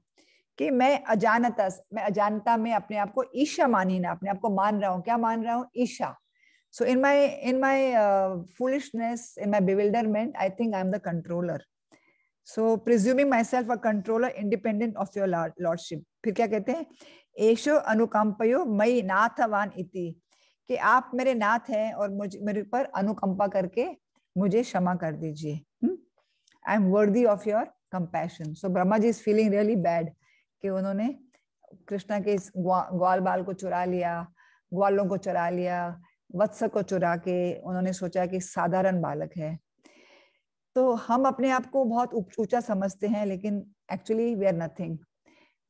कि मैं अजानतस, मैं अजानता में अपने आप को ईशा मानिना, अपने आप को मान रहा हूँ। क्या मान रहा हूँ? Isha. So in my foolishness, in my bewilderment, I think I am the controller. So presuming myself a controller independent of your lordship. फिर क्या कहते हैं? एशो अनुकंपयो मई नाथवान इति, कि आप मेरे नाथ हैं और मेरे पर अनुकंपा करके मुझे क्षमा कर दीजिए। I am worthy of your compassion. So Brahma ji is feeling really bad कि उन्होंने कृष्णा के ग्वाल बाल को चुरा लिया, ग्वालों को चुरा लिया, वत्स को चुरा के उन्होंने सोचा कि साधारण बालक है। तो हम अपने आप को बहुत ऊंचा समझते हैं, लेकिन एक्चुअली वी आर नथिंग।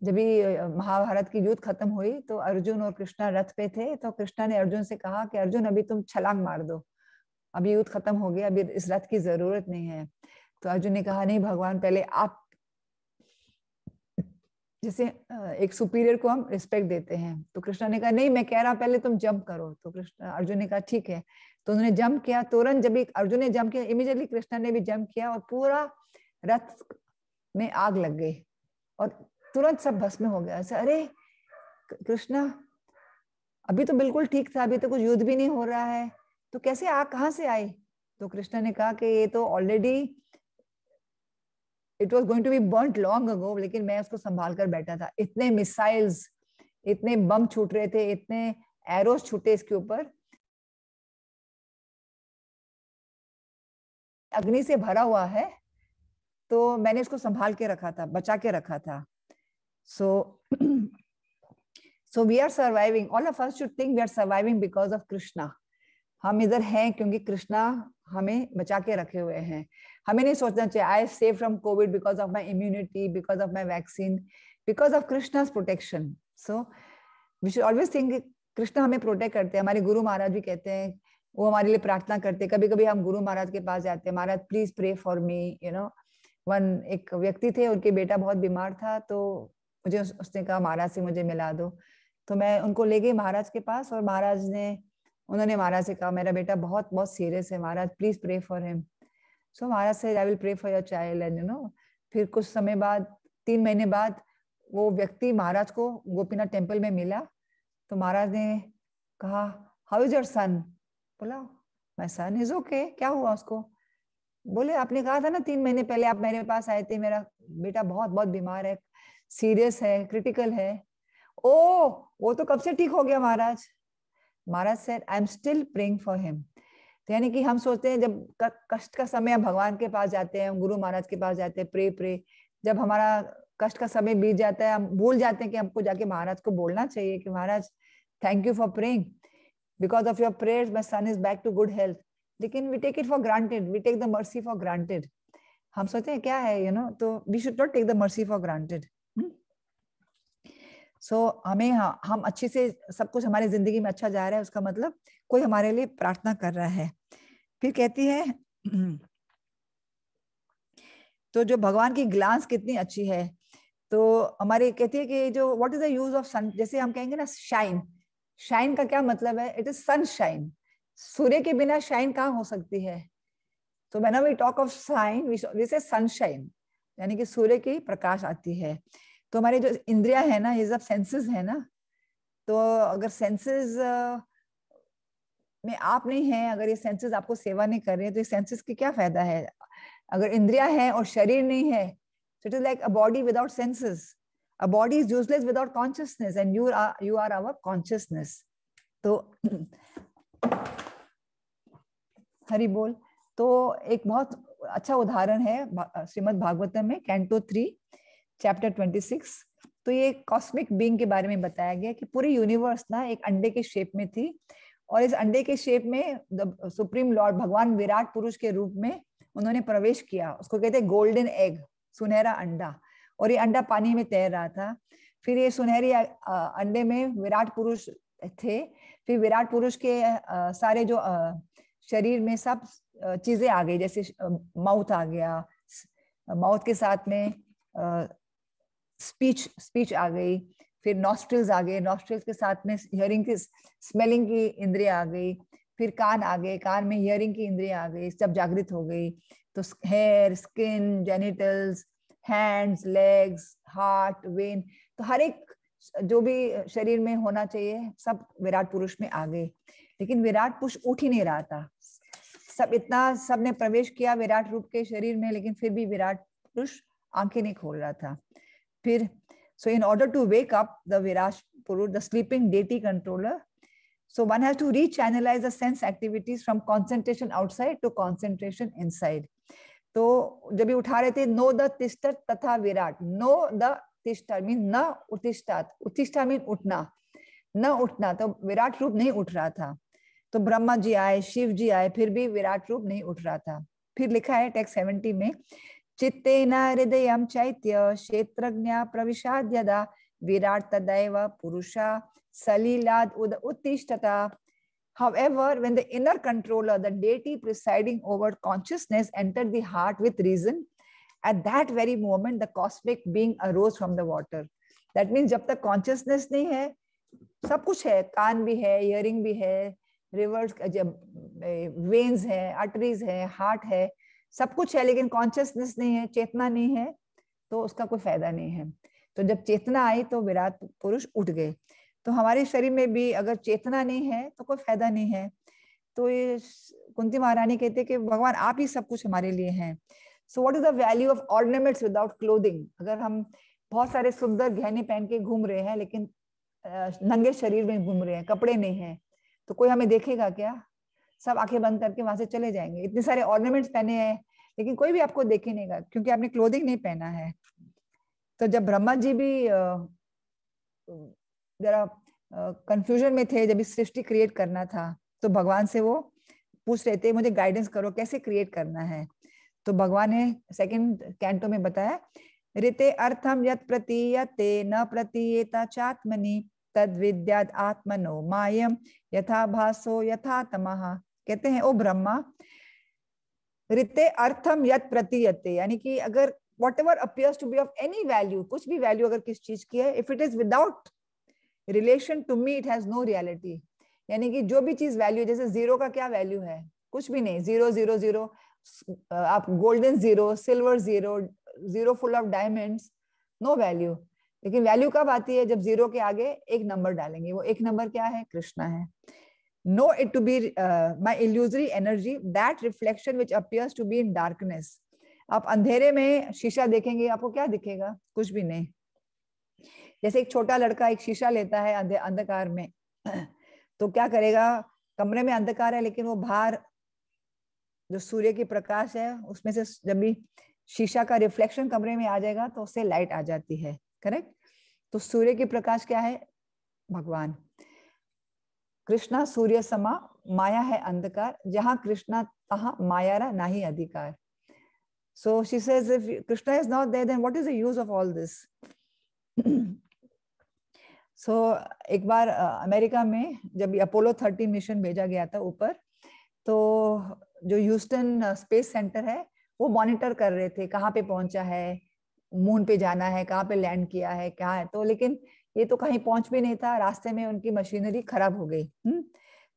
जब भी महाभारत की युद्ध खत्म हुई तो अर्जुन और कृष्णा रथ पे थे, तो कृष्णा ने अर्जुन से कहा कि अर्जुन अभी तुम छलांग मार दो, अभी युद्ध खत्म हो गया, अभी इस रथ की जरूरत नहीं है। तो अर्जुन ने कहा नहीं भगवान, पहले आप, जैसे एक सुपीरियर को हम रिस्पेक्ट देते हैं। तो कृष्णा ने कहा नहीं, मैं कह रहा पहले तुम जंप करो। तो कृष्ण अर्जुन ने कहा ठीक है। तो उन्होंने जंप किया, तुरंत जब अर्जुन ने जंप किया, इमीडिएटली कृष्णा ने भी जंप किया और पूरा रथ में आग लग गई और तुरंत सब भस्म हो गया। ऐसा, अरे कृष्णा अभी तो बिल्कुल ठीक था, अभी तो कुछ युद्ध भी नहीं हो रहा है, तो कैसे आग कहाँ से आई? तो कृष्णा ने कहा कि ये तो already it was going to be burnt long ago, लेकिन मैं उसको संभाल कर बैठा था। इतने मिसाइल्स, इतने बम छूट रहे थे, इतने एरोस छूटे इसके ऊपर, अग्नि से भरा हुआ है, तो मैंने इसको संभाल के रखा था, बचा के रखा था। So we are surviving. All of us should think we are surviving because of Krishna. हम इधर हैं क्योंकि कृष्णा हमें बचा के रखे हुए हैं। हमें नहीं सोचना चाहिए I save from Covid because of my immunity, because of my vaccine, because of Krishna's protection. So we should always think Krishna हमें प्रोटेक्ट करते हैं। हमारे गुरु महाराज भी कहते हैं, वो हमारे लिए प्रार्थना करते हैं। कभी कभी हम गुरु महाराज के पास जाते हैं, Maharaj please pray for me, you know. एक व्यक्ति थे, उनके बेटा बहुत बीमार था, तो मुझे उसने कहा महाराज से मुझे मिला दो। तो मैं उनको ले गई महाराज के पास और उन्होंने महाराज से कहा मेरा बेटा बहुत बहुत सीरियस है Maharaj, please pray for him. So Maharaj से I will pray for your child, and you know. फिर कुछ समय बाद, 3 महीने बाद, वो व्यक्ति महाराज को गोपीनाथ टेम्पल में मिला। तो महाराज ने कहा हाउ इज योर सन? बोला माय सन इज ओके। क्या हुआ उसको? बोले आपने कहा था ना 3 महीने पहले आप मेरे पास आए थे, मेरा बेटा बहुत बहुत बीमार है, सीरियस है, क्रिटिकल है। ओ वो तो कब से ठीक हो गया Maharaj. Maharaj said I am still praying for him. तो यानी कि हम सोचते हैं जब कष्ट का समय हम भगवान के पास जाते हैं, हम गुरु महाराज के पास जाते हैं, प्रे प्रे। जब हमारा कष्ट का समय बीत जाता है, हम भूल जाते हैं कि हमको जाके महाराज को बोलना चाहिए कि Maharaj thank you for praying, because of your prayers my son is back to good health. लेकिन we take it for granted, we take the mercy for granted. हम सोचते हैं क्या है, यू नो, तो we should not take the mercy for granted. हमें हम अच्छे से, सब कुछ हमारी जिंदगी में अच्छा जा रहा है, उसका मतलब कोई हमारे लिए प्रार्थना कर रहा है। फिर कहती है तो जो भगवान की ग्लांस कितनी अच्छी है। तो हमारी कहती है कि जो what is the use of son, जैसे हम कहेंगे ना शाइन, शाइन का क्या मतलब है? It is sunshine. सूर्य के बिना शाइन कहाँ हो सकती है? तो when we talk of shine we say sunshine, यानी कि सूर्य की प्रकाश आती है। तो हमारी जो इंद्रियां है ना, ये सब सेंसेस है ना, तो अगर सेंसेस में आप नहीं है, अगर ये सेंसेस आपको सेवा नहीं कर रहे हैं, तो ये सेंसेस की क्या फायदा है? अगर इंद्रियां है और शरीर नहीं है, so it is like a body without senses. A body is useless without consciousness, and you are our consciousness. तो हरि बोल। तो एक बहुत अच्छा उदाहरण है श्रीमद् भागवतम में, कैंटो 3 चैप्टर 26। तो ये कॉस्मिक बीइंग के बारे में बताया गया कि पूरी यूनिवर्स ना एक अंडे के शेप में थी, और इस अंडे के शेप में सुप्रीम लॉर्ड भगवान विराट पुरुष के रूप में उन्होंने प्रवेश किया। उसको कहते हैं गोल्डन एग, सुनहरा अंडा। और ये अंडा पानी में तैर रहा था। फिर ये सुनहरी अंडे में विराट पुरुष थे। फिर विराट पुरुष के सारे जो शरीर में सब चीजें आ गई, जैसे माउथ आ गया, माउथ के साथ में स्पीच आ गई। फिर नॉस्ट्रिल्स आ गए, नॉस्ट्रिल्स के साथ में हियरिंग की, स्मेलिंग की इंद्रिया आ गई। फिर कान आ गए, कान में हियरिंग की इंद्रिया आ गई, सब जागृत हो गई। तो hair, skin, genitals, hands, legs, heart, vein, तो हर एक जो भी शरीर में होना चाहिए सब विराट पुरुष में आ गए। लेकिन विराट पुरुष उठ ही नहीं रहा था। सब ने प्रवेश किया विराट रूप के शरीर में, लेकिन फिर भी विराट पुरुष आंखें नहीं खोल रहा था। फिर so in order to wake up the Virat Purush, the sleeping deity controller, so one has to rechannelize the sense activities from concentration outside to concentration inside. तो जब ये उठा रहे थे, नो द तिष्ठत तथा विराट, नो द उत्तिष्ठा मीन न उत्तिष्ठात, उत्तिष्ठा mean उठना, न उठना, तो विराट रूप नहीं उठ रहा था। तो ब्रह्मा जी आए, शिव जी आए, फिर भी विराट रूप नहीं उठ रहा था। फिर लिखा है टेक्स्ट 70 में, चित्तेन हृदयं चैत्य क्षेत्रज्ञा प्रविशाद्यदा विराट तदैव पुरुषा सलीलाद उत्तिष्ठता. However, when the inner controller, the deity presiding over consciousness, entered the heart with reason, at that very moment the cosmic being arose from the water. That means जब तक consciousness नहीं है, सब कुछ है, कान भी है, हियरिंग भी है, रिवर्स जब वेन्स है, आर्टरीज है, हार्ट है, सब कुछ है, लेकिन कॉन्शियसनेस नहीं है, चेतना नहीं है, तो उसका कोई फायदा नहीं है। तो जब चेतना आई तो विराट पुरुष उठ गए। तो हमारे शरीर में भी अगर चेतना नहीं है तो कोई फायदा नहीं है। तो ये कुंती महारानी कहते हैं कि भगवान आप ही सब कुछ हमारे लिए हैं। So what is the value of ornaments without clothing? अगर हम बहुत सारे सुंदर गहने पहन के घूम रहे हैं लेकिन नंगे शरीर में घूम रहे हैं, कपड़े नहीं है, तो कोई हमें देखेगा क्या? सब आंखें बंद करके वहां से चले जाएंगे। इतने सारे ऑर्नामेंट्स पहने हैं लेकिन कोई भी आपको देखेगा क्योंकि आपने क्लोथिंग नहीं पहना है। तो जब ब्रह्मा जी भी जरा कंफ्यूजन में थे, जब इस सृष्टि क्रिएट करना था, तो भगवान से वो पूछ रहे थे मुझे गाइडेंस करो कैसे क्रिएट करना है। तो भगवान ने सेकंड कैंटो में बताया, ऋते अर्थम यत् प्रतीयते न प्रतीयेता चात्मनि तद विद्यात् आत्मनो मायम यथा भासो यथा तमः। कहते हैं ओ ब्रह्मा, ऋते अर्थम यत् प्रतीयते, यानी कि अगर whatever appears to be of any value, कुछ भी वैल्यू अगर किस चीज की है, if it is without relation to me it has no reality। यानी कि जो भी चीज वैल्यू, जैसे जीरो का क्या वैल्यू है? कुछ भी नहीं, जीरो जीरो जीरो, आप golden zero, silver zero, zero full of diamonds, no value. लेकिन वैल्यू कब आती है? जब जीरो के आगे एक नंबर डालेंगे। वो एक नंबर क्या है? कृष्णा है। Know it to be my illusory energy, that reflection which appears to be in darkness. आप अंधेरे में शीशा देखेंगे, आपको क्या दिखेगा? कुछ भी नहीं। जैसे एक छोटा लड़का एक शीशा लेता है अंधकार में, तो क्या करेगा? कमरे में अंधकार है लेकिन वो बाहर जो सूर्य की प्रकाश है उसमें से जब भी शीशा का रिफ्लेक्शन कमरे में आ जाएगा तो उससे लाइट आ जाती है, करेक्ट? तो सूर्य की प्रकाश क्या है? भगवान। कृष्णा सूर्य समा, माया है अंधकार, जहां कृष्णा तहां मायारा नाही अधिकार। So she says, if Krishna is not there, then what is the use of all this? So एक बार अमेरिका में जब अपोलो 13 मिशन भेजा गया था ऊपर, तो जो ह्यूस्टन स्पेस सेंटर है वो मॉनिटर कर रहे थे कहाँ पे पहुंचा है, मून पे जाना है, कहाँ पे लैंड किया है, क्या है। तो लेकिन ये तो कहीं पहुंच भी नहीं था, रास्ते में उनकी मशीनरी खराब हो गई।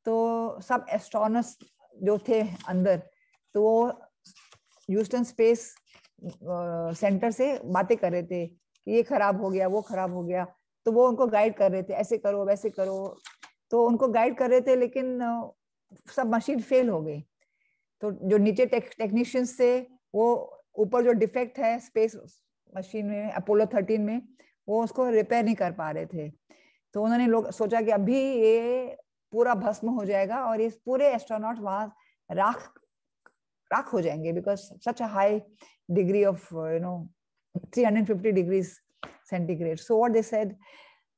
तो सब एस्ट्रोनॉट्स जो थे अंदर, तो वो ह्यूस्टन स्पेस सेंटर से बातें कर रहे थे कि ये खराब हो गया, वो खराब हो गया। तो वो उनको गाइड कर रहे थे, ऐसे करो वैसे करो, तो उनको गाइड कर रहे थे, लेकिन सब मशीन फेल हो गई। तो जो नीचे टेक्नीशियंस थे, वो ऊपर जो डिफेक्ट है स्पेस मशीन में अपोलो 13 में, वो उसको रिपेयर नहीं कर पा रहे थे। तो उन्होंने लोग सोचा कि अभी ये पूरा भस्म हो जाएगा और इस पूरे एस्ट्रोनॉट वहां राख हो जाएंगे, because such a high degree of 350 degrees centigrade. So what they said,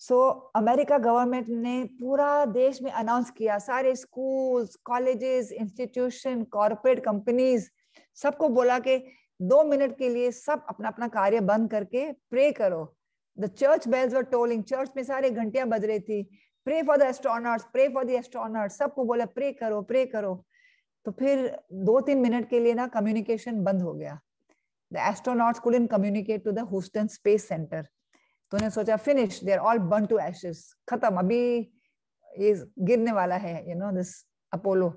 so America government ने पूरा देश में अनाउंस किया, सारे schools, colleges, institution, corporate companies, सबको बोला कि 2 मिनट के लिए सब अपना अपना कार्य बंद करके प्रे करो। The church bells were tolling, church में सारे घंटियां बज रही थी, pray for the astronauts, pray for the astronauts, सबको बोला प्रे करो प्रे करो। तो फिर 2-3 मिनट के लिए ना कम्युनिकेशन बंद हो गया। The astronauts couldn't communicate to the Houston Space Center. तो उन्हें सोचा finish, they are all burned to ashes, खत्म, अभी ये गिरने वाला है, this Apollo.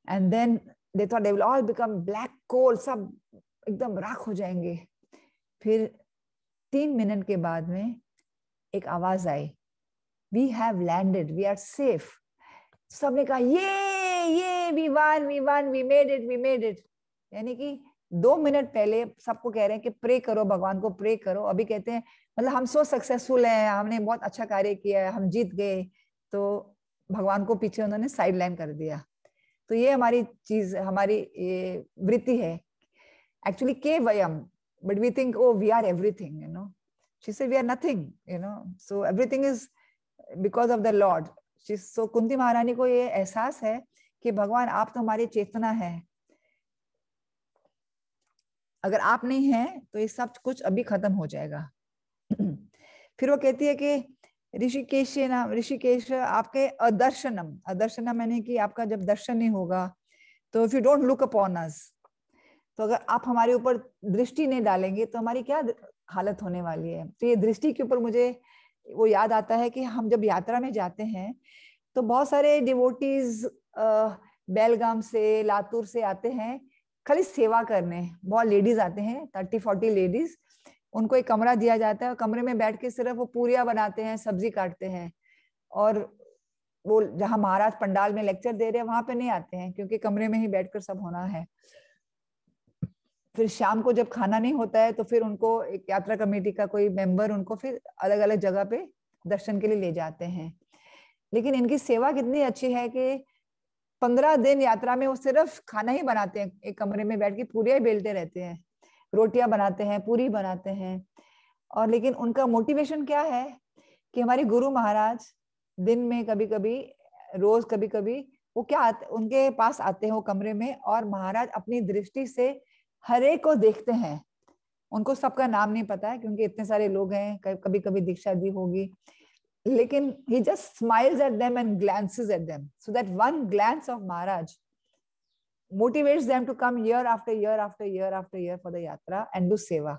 And then they thought they will all become black coal, सब एकदम राख हो जाएंगे। फिर 3 मिनट के बाद में एक आवाज आई, we have landed, we are safe। सबने कहा ये we won, we made it। यानी कि 2 मिनट पहले सबको कह रहे हैं कि प्रे करो, भगवान को प्रे करो, अभी कहते हैं मतलब हम सो सक्सेसफुल हैं, हमने बहुत अच्छा कार्य किया है, हम जीत गए, तो भगवान को पीछे उन्होंने साइड लाइन कर दिया। तो ये हमारी चीज, हमारी ये वृत्ति है एक्चुअली, के वयम, but we think oh we are everything, She said, we are nothing, you know, so everything is because of the Lord. So Kunti महारानी को ये एहसास है कि भगवान आप तो हमारी चेतना है, अगर आप नहीं हैं तो ये सब कुछ अभी खत्म हो जाएगा। फिर वो कहती है कि ऋषिकेश आपके अदर्शनम, अदर्शनम यानी कि आपका जब दर्शन नहीं होगा, तो if you don't look upon us, तो अगर आप हमारे ऊपर दृष्टि नहीं डालेंगे तो हमारी क्या हालत होने वाली है। तो ये दृष्टि के ऊपर मुझे वो याद आता है कि हम जब यात्रा में जाते हैं तो बहुत सारे डिवोटीज बेलगाम से, लातूर से आते हैं खाली सेवा करने। बहुत लेडीज आते हैं, 30-40 लेडीज, उनको एक कमरा दिया जाता है और कमरे में बैठ के सिर्फ वो पूरियां बनाते हैं, सब्जी काटते हैं, और वो जहां महाराज पंडाल में लेक्चर दे रहे हैं वहां पे नहीं आते हैं, क्योंकि कमरे में ही बैठकर सब होना है। फिर शाम को जब खाना नहीं होता है तो फिर उनको एक यात्रा कमेटी का कोई मेंबर उनको फिर अलग अलग जगह पे दर्शन के लिए ले जाते हैं। लेकिन इनकी सेवा कितनी अच्छी है कि 15 दिन यात्रा में वो सिर्फ खाना ही बनाते हैं, एक कमरे में बैठ के पूरियां ही बेलते रहते हैं, रोटियां बनाते हैं, पूरी बनाते हैं। और लेकिन उनका मोटिवेशन क्या है कि हमारे गुरु महाराज दिन में कभी कभी, रोज कभी कभी वो क्या आते, उनके पास आते हैं वो कमरे में, और महाराज अपनी दृष्टि से हर एक को देखते हैं। उनको सबका नाम नहीं पता है क्योंकि इतने सारे लोग हैं, कभी कभी दीक्षा दी होगी, लेकिन he just smiles at them and glances at them, so that one glance of Maharaj motivates them to come year after year after year after year for the yatra and do seva.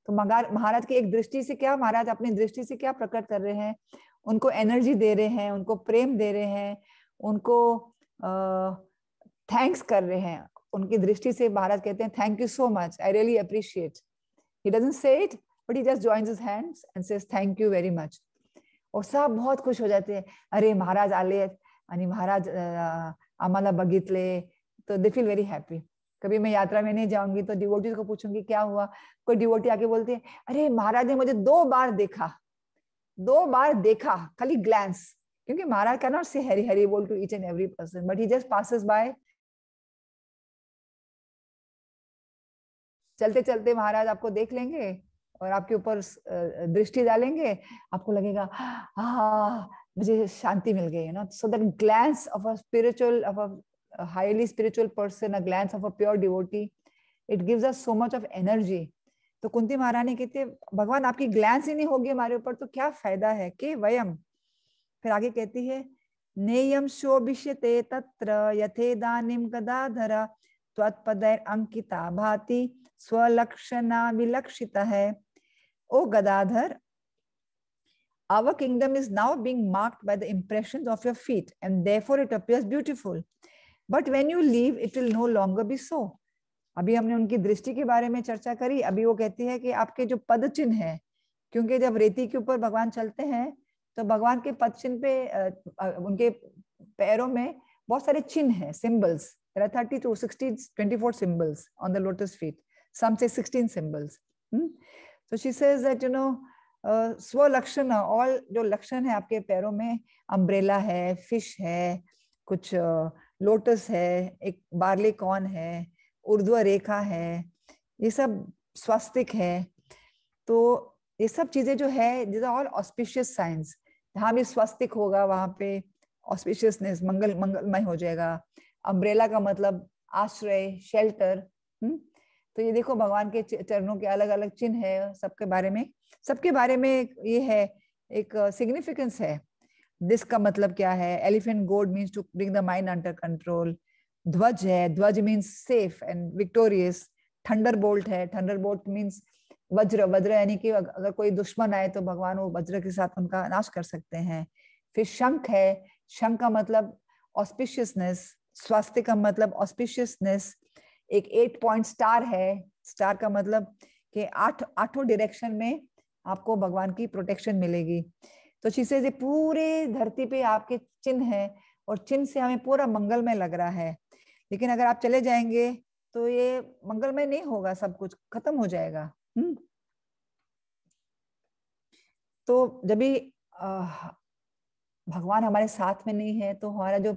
तो महाराज की एक दृष्टि से क्या, महाराज अपनी दृष्टि से क्या प्रकट कर रहे हैं, उनको एनर्जी दे रहे हैं, उनको प्रेम दे रहे हैं, उनको थैंक्स कर रहे हैं। उनकी दृष्टि से महाराज कहते हैं thank you so much, I really appreciate. He doesn't say it but he just joins his hands and says thank you very much. और सब बहुत खुश हो जाते हैं, अरे महाराज आले आणि महाराज आम्हाला बघितले, तो दे फील वेरी हैप्पी। कभी मैं यात्रा में नहीं जाऊंगी तो डिवोटीज को पूछूंगी क्या हुआ, कोई डिवोटी आके बोलती है अरे महाराज ने मुझे 2 बार देखा, 2 बार देखा, खाली ग्लैंस, क्योंकि महाराज कैन नॉट से हरी हरी बोल to each and every person, but he just passes by. चलते चलते महाराज आपको देख लेंगे और आपके ऊपर दृष्टि डालेंगे, आपको लगेगा हाँ मुझे शांति मिल गई, ना। So that glance of a spiritual, of a highly spiritual person, a glance of a pure devotee, it gives us so much of energy. तो कुंती महारानी कहती है भगवान आपकी ग्लैंस ही नहीं होगी हमारे ऊपर तो क्या फायदा है, के वयम। फिर आगे कहती है नेयम शोभिष्यते तत्र यथेदानीम गदाधर त्वत्पदैर अंकिता भाति स्वलक्षणा विलक्षिता है। O Gadadhar, our kingdom is now being marked by the impressions of your feet and therefore it appears beautiful. But when you leave, it will no longer be so. अभी हमने उनकी दृष्टि के बारे में चर्चा करी। अभी वो कहती है कि आपके जो पद चिन्ह है, क्योंकि जब रेती के ऊपर भगवान चलते हैं तो भगवान के पद चिन्ह पे, उनके पैरों में बहुत सारे चिन्ह हैं, symbols. There are 30 to 24 symbols on the lotus feet. Some say 16 symbols. So she says that, you know, स्वलक्षण, all जो लक्षण है आपके पैरों में, अम्ब्रेला है, फिश है, कुछ लोटस है, एक बार्ली कॉर्न है, ऊर्ध्व रेखा है, ये सब स्वस्तिक है। तो ये सब चीजें जो है, these are all auspicious signs. जहां भी स्वस्तिक होगा वहां पे ऑस्पिशियसनेस, मंगलमय हो जाएगा। अम्ब्रेला का मतलब आश्रय, शेल्टर। तो ये देखो भगवान के चरणों के अलग अलग चिन्ह है, सबके बारे में ये है, एक सिग्निफिकेंस है। दिस का मतलब क्या है, elephant goad means to bring the mind under control. ध्वज है, ध्वज means safe and victorious. Thunderbolt है, थंडर बोल्ट मीन्स वज्र, वज्र यानी कि अगर कोई दुश्मन आए तो भगवान वो वज्र के साथ उनका नाश कर सकते हैं। फिर शंख है, शंख का मतलब ऑस्पिशियसनेस, स्वास्थ्य का मतलब ऑस्पिशियसनेस। एक 8 पॉइंट स्टार है, स्टार का मतलब कि 8 डायरेक्शन में आपको भगवान की प्रोटेक्शन मिलेगी। तो चीजें ये पूरे धरती पे आपके चिन्ह है और चिन्ह से हमें पूरा मंगलमय लग रहा है। लेकिन अगर आप चले जाएंगे तो ये मंगलमय नहीं होगा, सब कुछ खत्म हो जाएगा। तो जब भी भगवान हमारे साथ में नहीं है तो हमारा जो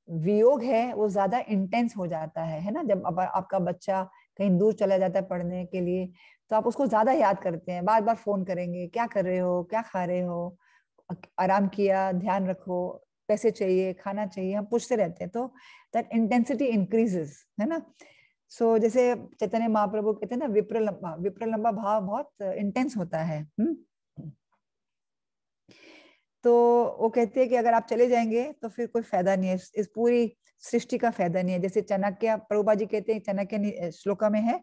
वियोग है वो ज्यादा इंटेंस हो जाता है ना। जब आपका बच्चा कहीं दूर चला जाता है पढ़ने के लिए, तो आप उसको ज्यादा याद करते हैं, बार बार फोन करेंगे, क्या कर रहे हो, क्या खा रहे हो, आराम किया, ध्यान रखो, पैसे चाहिए, खाना चाहिए, हम पूछते रहते हैं, तो दैट इंटेंसिटी इंक्रीजेस, है ना। सो जैसे चैतन्य महाप्रभु कहते हैं ना, विप्र लंबा भाव बहुत इंटेंस होता है। तो वो कहते हैं कि अगर आप चले जाएंगे तो फिर कोई फायदा नहीं है, इस पूरी सृष्टि का फायदा नहीं है। जैसे चाणक्य, प्रभुपाद जी कहते हैं, चाणक्य श्लोका में है,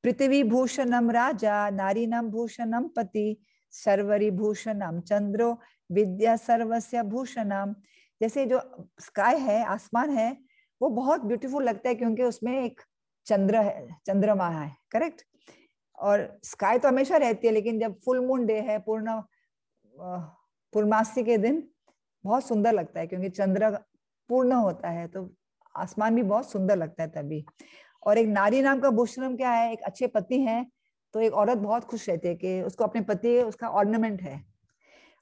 पृथ्वी भूषणम राजा, नारी नाम भूषणम पति, सर्वरी भूषणम चंद्रो, विद्या सर्वस्य भूषणम। जैसे जो स्काई है, आसमान है, वो बहुत ब्यूटीफुल लगता है क्योंकि उसमें एक चंद्र है, चंद्रमा है, करेक्ट। और स्काई तो हमेशा रहती है, लेकिन जब फुल मून डे है, पूर्णमासी के दिन बहुत सुंदर लगता है क्योंकि चंद्र पूर्ण होता है, तो आसमान भी बहुत सुंदर लगता है तभी। और एक नारी नाम का भूषणम क्या है, एक अच्छे पति हैं तो एक औरत बहुत खुश रहती है कि उसको अपने पति उसका ऑर्नामेंट है।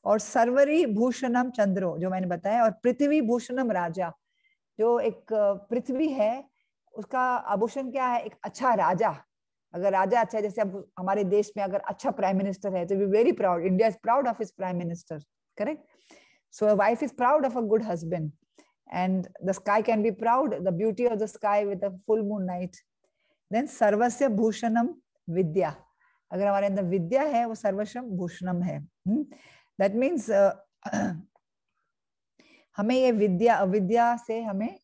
और सर्वरी भूषणम चंद्रो, जो मैंने बताया, और पृथ्वी भूषणम राजा, जो एक पृथ्वी है उसका आभूषण क्या है, एक अच्छा राजा। अगर राजा अच्छा है, जैसे अब हमारे देश में अगर अच्छा प्राइम मिनिस्टर है तो we very proud, India is proud of his prime minister, correct. So a wife is proud of a good husband, and the sky can be proud, the beauty of the sky with a full moon night. Then सर्वस्य भूषणम विद्या, अगर हमारे अंदर विद्या है वो सर्वस्व भूषणम है। That means हमें ये विद्या अविद्या से हमें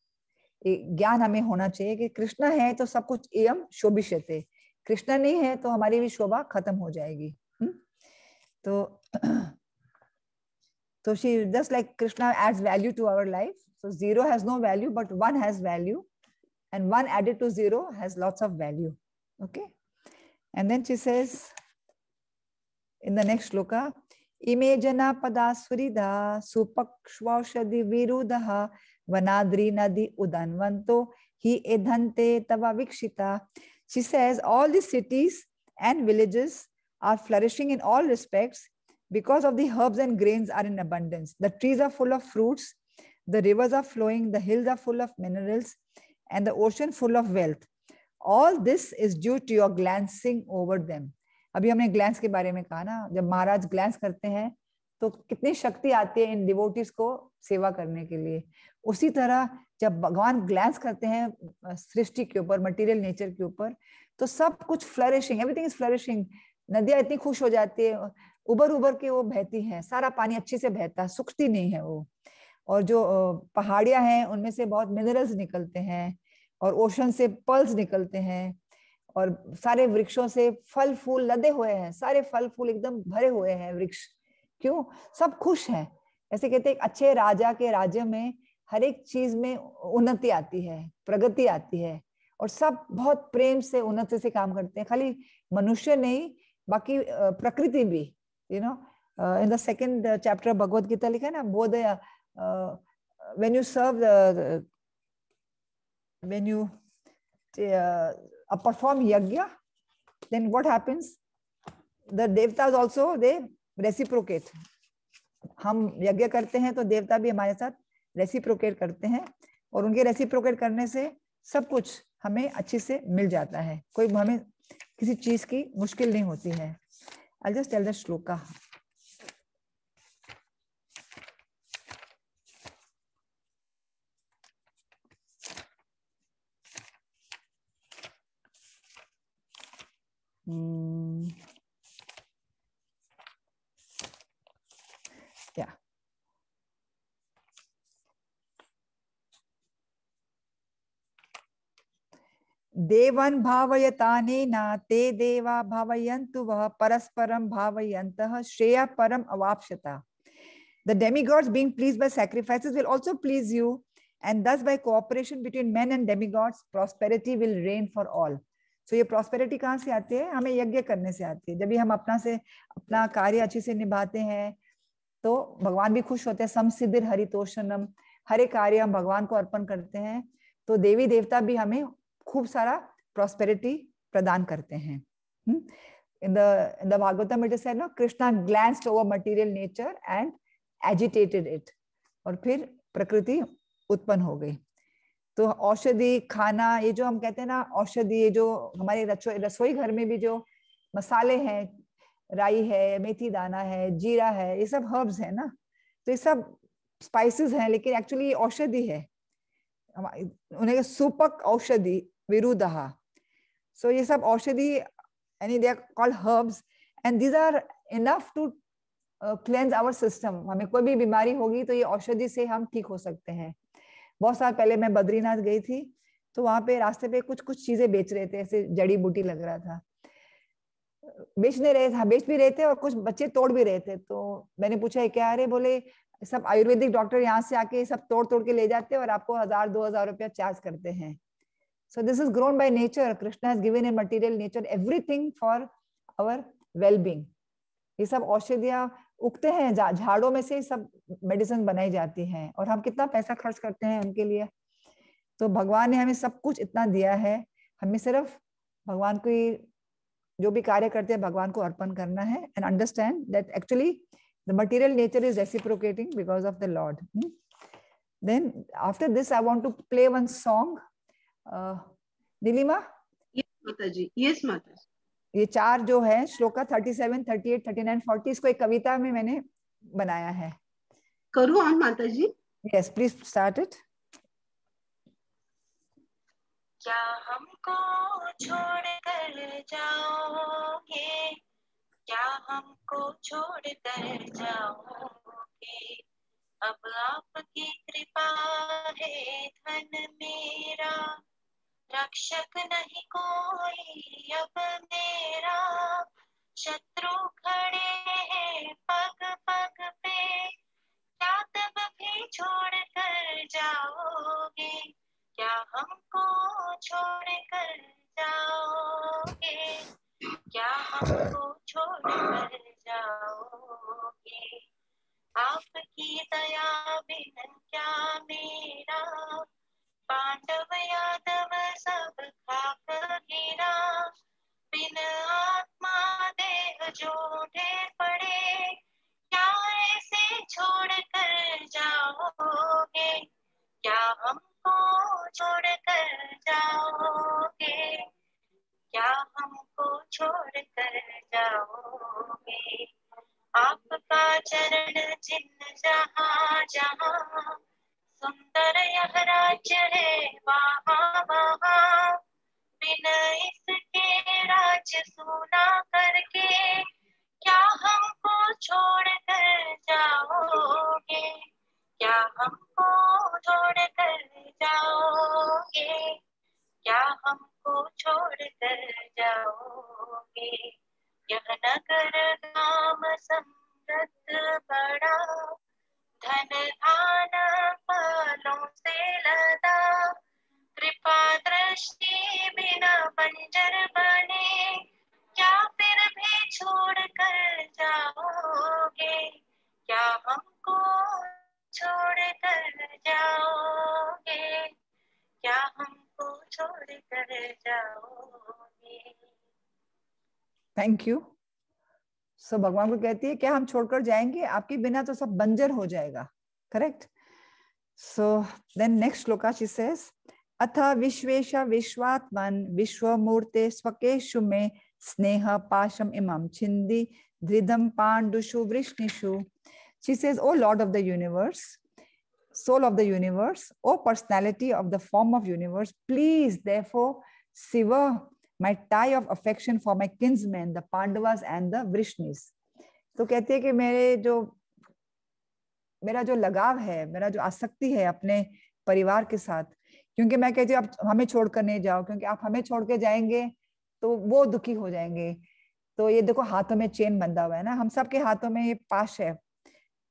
ज्ञान हमें होना चाहिए कि कृष्ण है तो सब कुछ एवं शोभिष्यते, कृष्ण नहीं है तो हमारी भी शोभा खत्म हो जाएगी। So she, just like Krishna adds value to our life, so zero has no value, but one has value, and one added to zero has lots of value. Okay, and then she says in the next shloka, ime jana padasvarida supakshvaushadi virudaha vanadri nadi udanvanto hi edhante tava vikshita. She says all the cities and villages are flourishing in all respects because of the herbs and grains are in abundance. The trees are full of fruits, the rivers are flowing, the hills are full of minerals, and the ocean full of wealth. All this is due to your glancing over them. अभी हमने glans के बारे में कहा ना, जब महाराज glans करते हैं तो कितनी शक्ति आती है इन डिवोटीज को सेवा करने के लिए। उसी तरह जब भगवान ग्लैंस करते हैं सृष्टि के ऊपर, मटेरियल नेचर के ऊपर, तो सब कुछ फ्लरिशिंग, एवरीथिंग इज फ्लरिशिंग। नदियां इतनी खुश हो जाती है, उबर उबर के वो बहती है, सारा पानी अच्छे से बहता है, सूखती नहीं है वो। और जो पहाड़ियां हैं उनमें से बहुत मिनरल्स निकलते हैं, और ओशन से पर्ल्स निकलते हैं, और सारे वृक्षों से फल फूल लदे हुए हैं, सारे फल फूल एकदम भरे हुए हैं वृक्ष। क्यों? सब खुश हैं। ऐसे कहते हैं अच्छे राजा के राज्य में हर एक चीज में उन्नति आती है, प्रगति आती है, और सब बहुत प्रेम से उन्नति से काम करते हैं। खाली मनुष्य नहीं, बाकी प्रकृति भी। You know, in the second chapter of Bhagavad Gita लिखा है ना, बोधया, when you serve when you perform yajna, then what happens? The devatas also, they reciprocate. हम यज्ञ करते हैं तो देवता भी हमारे साथ रेसिप्रोकेट करते हैं, और उनके रेसिप्रोकेट करने से सब कुछ हमें अच्छे से मिल जाता है, कोई हमें किसी चीज की मुश्किल नहीं होती है। I'll just tell the shloka. Yeah. देवन भावयतानेन ते देवा भावयन्तु वः परस्परं भावयन्तः श्रेया परम अवाप्स्यता. The demigods being pleased by sacrifices will also please you, and thus by cooperation between men and demigods prosperity will reign for all. So ये prosperity कहाँ से आती है? हमें यज्ञ करने से आती है। जब भी हम अपना कार्य अच्छे से निभाते हैं तो भगवान भी खुश होते हैं। समसिद्धिर हरितोषणम, हरे कार्य हम भगवान को अर्पण करते हैं तो देवी देवता भी हमें खूब सारा प्रॉस्पेरिटी प्रदान करते हैं। In the Bhagavatam it is said, no, Krishna glanced over material nature and agitated it, और फिर प्रकृति उत्पन्न हो गई। तो औषधि खाना, ये जो हम कहते हैं ना औषधि, ये जो हमारे रसोई घर में भी जो मसाले हैं, राई है, मेथी दाना है, जीरा है, ये सब हर्ब्स है ना, तो ये सब स्पाइसेस हैं, लेकिन एक्चुअली ये औषधि है। उन्हें सूपक औषधि विरुदहा, सो ये सब औषधि, यानी they are called herbs and these are enough to cleanse our system. हमें कोई भी बीमारी होगी तो ये औषधि से हम ठीक हो सकते हैं। बहुत साल पहले मैं बद्रीनाथ गई थी, तो वहां पे रास्ते पे कुछ कुछ चीजें बेच रहे थे, ऐसे जड़ी बूटी लग रहा था, बेच भी रहे थे और कुछ बच्चे तोड़ भी रहे थे। तो मैंने पूछा है क्या? अरे बोले सब आयुर्वेदिक डॉक्टर यहाँ से आके सब तोड़ तोड़ के ले जाते हैं और आपको 1000-2000 रुपया चार्ज करते हैं। So this is grown by nature. Krishna has given in material nature everything for our well-being. ये सब औषधियां उगते हैं, झाड़ों में से सब मेडिसिन बनाई जाती हैं, और हम कितना पैसा खर्च करते हैं उनके लिए। तो भगवान ने हमें सब कुछ इतना दिया है, हमें सिर्फ भगवान को जो भी कार्य करते हैं भगवान को अर्पण करना है, and understand that actually the material nature is reciprocating because of the lord. Then after this I want to play one song. Nilima? Yes माता जी, यस माता जी। ये 4 जो है श्लोका 37, 38, 39, 40, इसको एक कविता में मैंने बनाया है। करूँ on mata ji? Yes, please start it. क्या हमको छोड़ कर जाओगे, क्या हमको छोड़ कर जाओगे, अब आपकी कृपा है धन मेरा, रक्षक नहीं कोई अब मेरा, शत्रु खड़े हैं पग पग पे, क्या तब भी छोड़ कर जाओगे, क्या हमको छोड़ कर जाओगे, क्या हमको छोड़ कर जाओगे, आपकी दया बिन क्या मेरा, पांडव यादव सब खाक गिरा, बिन आत्मा देह जो ढेर पड़े, क्या ऐसे छोड़ कर जाओगे, क्या हमको छोड़ कर जाओगे, क्या हमको छोड़ कर जाओगे, आपका चरण चिन्ह जहाँ जहाँ, सुंदर यह राज्य है वहाँ वहाँ, बिन इसके राज्य सुना करके, क्या हमको छोड़ कर जाओगे, क्या हमको छोड़ कर जाओगे, क्या हमको छोड़ कर जाओगे, यह नगर गाम समृद्ध बड़ा, धन धान फलों से लदा, कृपा दृष्टि बिना बंजर बने, क्या फिर भी छोड़ कर जाओगे, क्या हमको छोड़ कर जाओगे, क्या हमको छोड़ कर जाओगे। Thank you. सो भगवान को कहती है क्या हम छोड़कर जाएंगे, आपके बिना तो सब बंजर हो जाएगा। Correct. So then next shloka she says, अथ विश्वेश विश्वात्मन विश्वमूर्ते स्वकेषु में स्नेह पाशम इमं छिंदी धृदम पांडुषु वृष्णिषु। She says, O Lord of the universe, soul of the universe, O personality of the form of universe, please therefore sever my tie of affection for my kinsmen, the Pandavas and the Vrishnis. तो कहते हैं कि मेरा जो लगाव है, मेरा जो आसक्ति है अपने परिवार के साथ, क्योंकि मैं कहती हूँ आप हमें छोड़कर नहीं जाओ, क्योंकि आप हमें छोड़ के जाएंगे तो वो दुखी हो जाएंगे। तो ये देखो हाथों में चेन बंधा हुआ है ना, हम सबके हाथों में ये पाश है।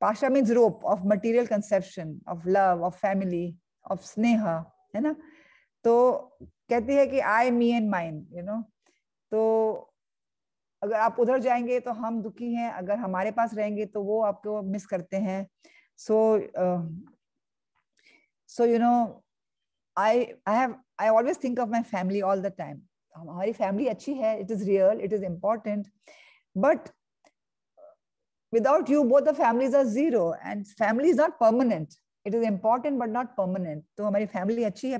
Pasha means rope of material conception, of love, of family, of sneha, है ना। तो कहती है कि I, me and mine, you know. तो अगर आप उधर जाएंगे तो हम दुखी हैं, अगर हमारे पास रहेंगे तो वो आपको मिस करते हैं। So you know, I always think of my family all the time. हमारी फैमिली अच्छी है, it is real, it is important, but without you both the families are zero, and family is not permanent. It is important but not permanent. तो हमारी family अच्छी है,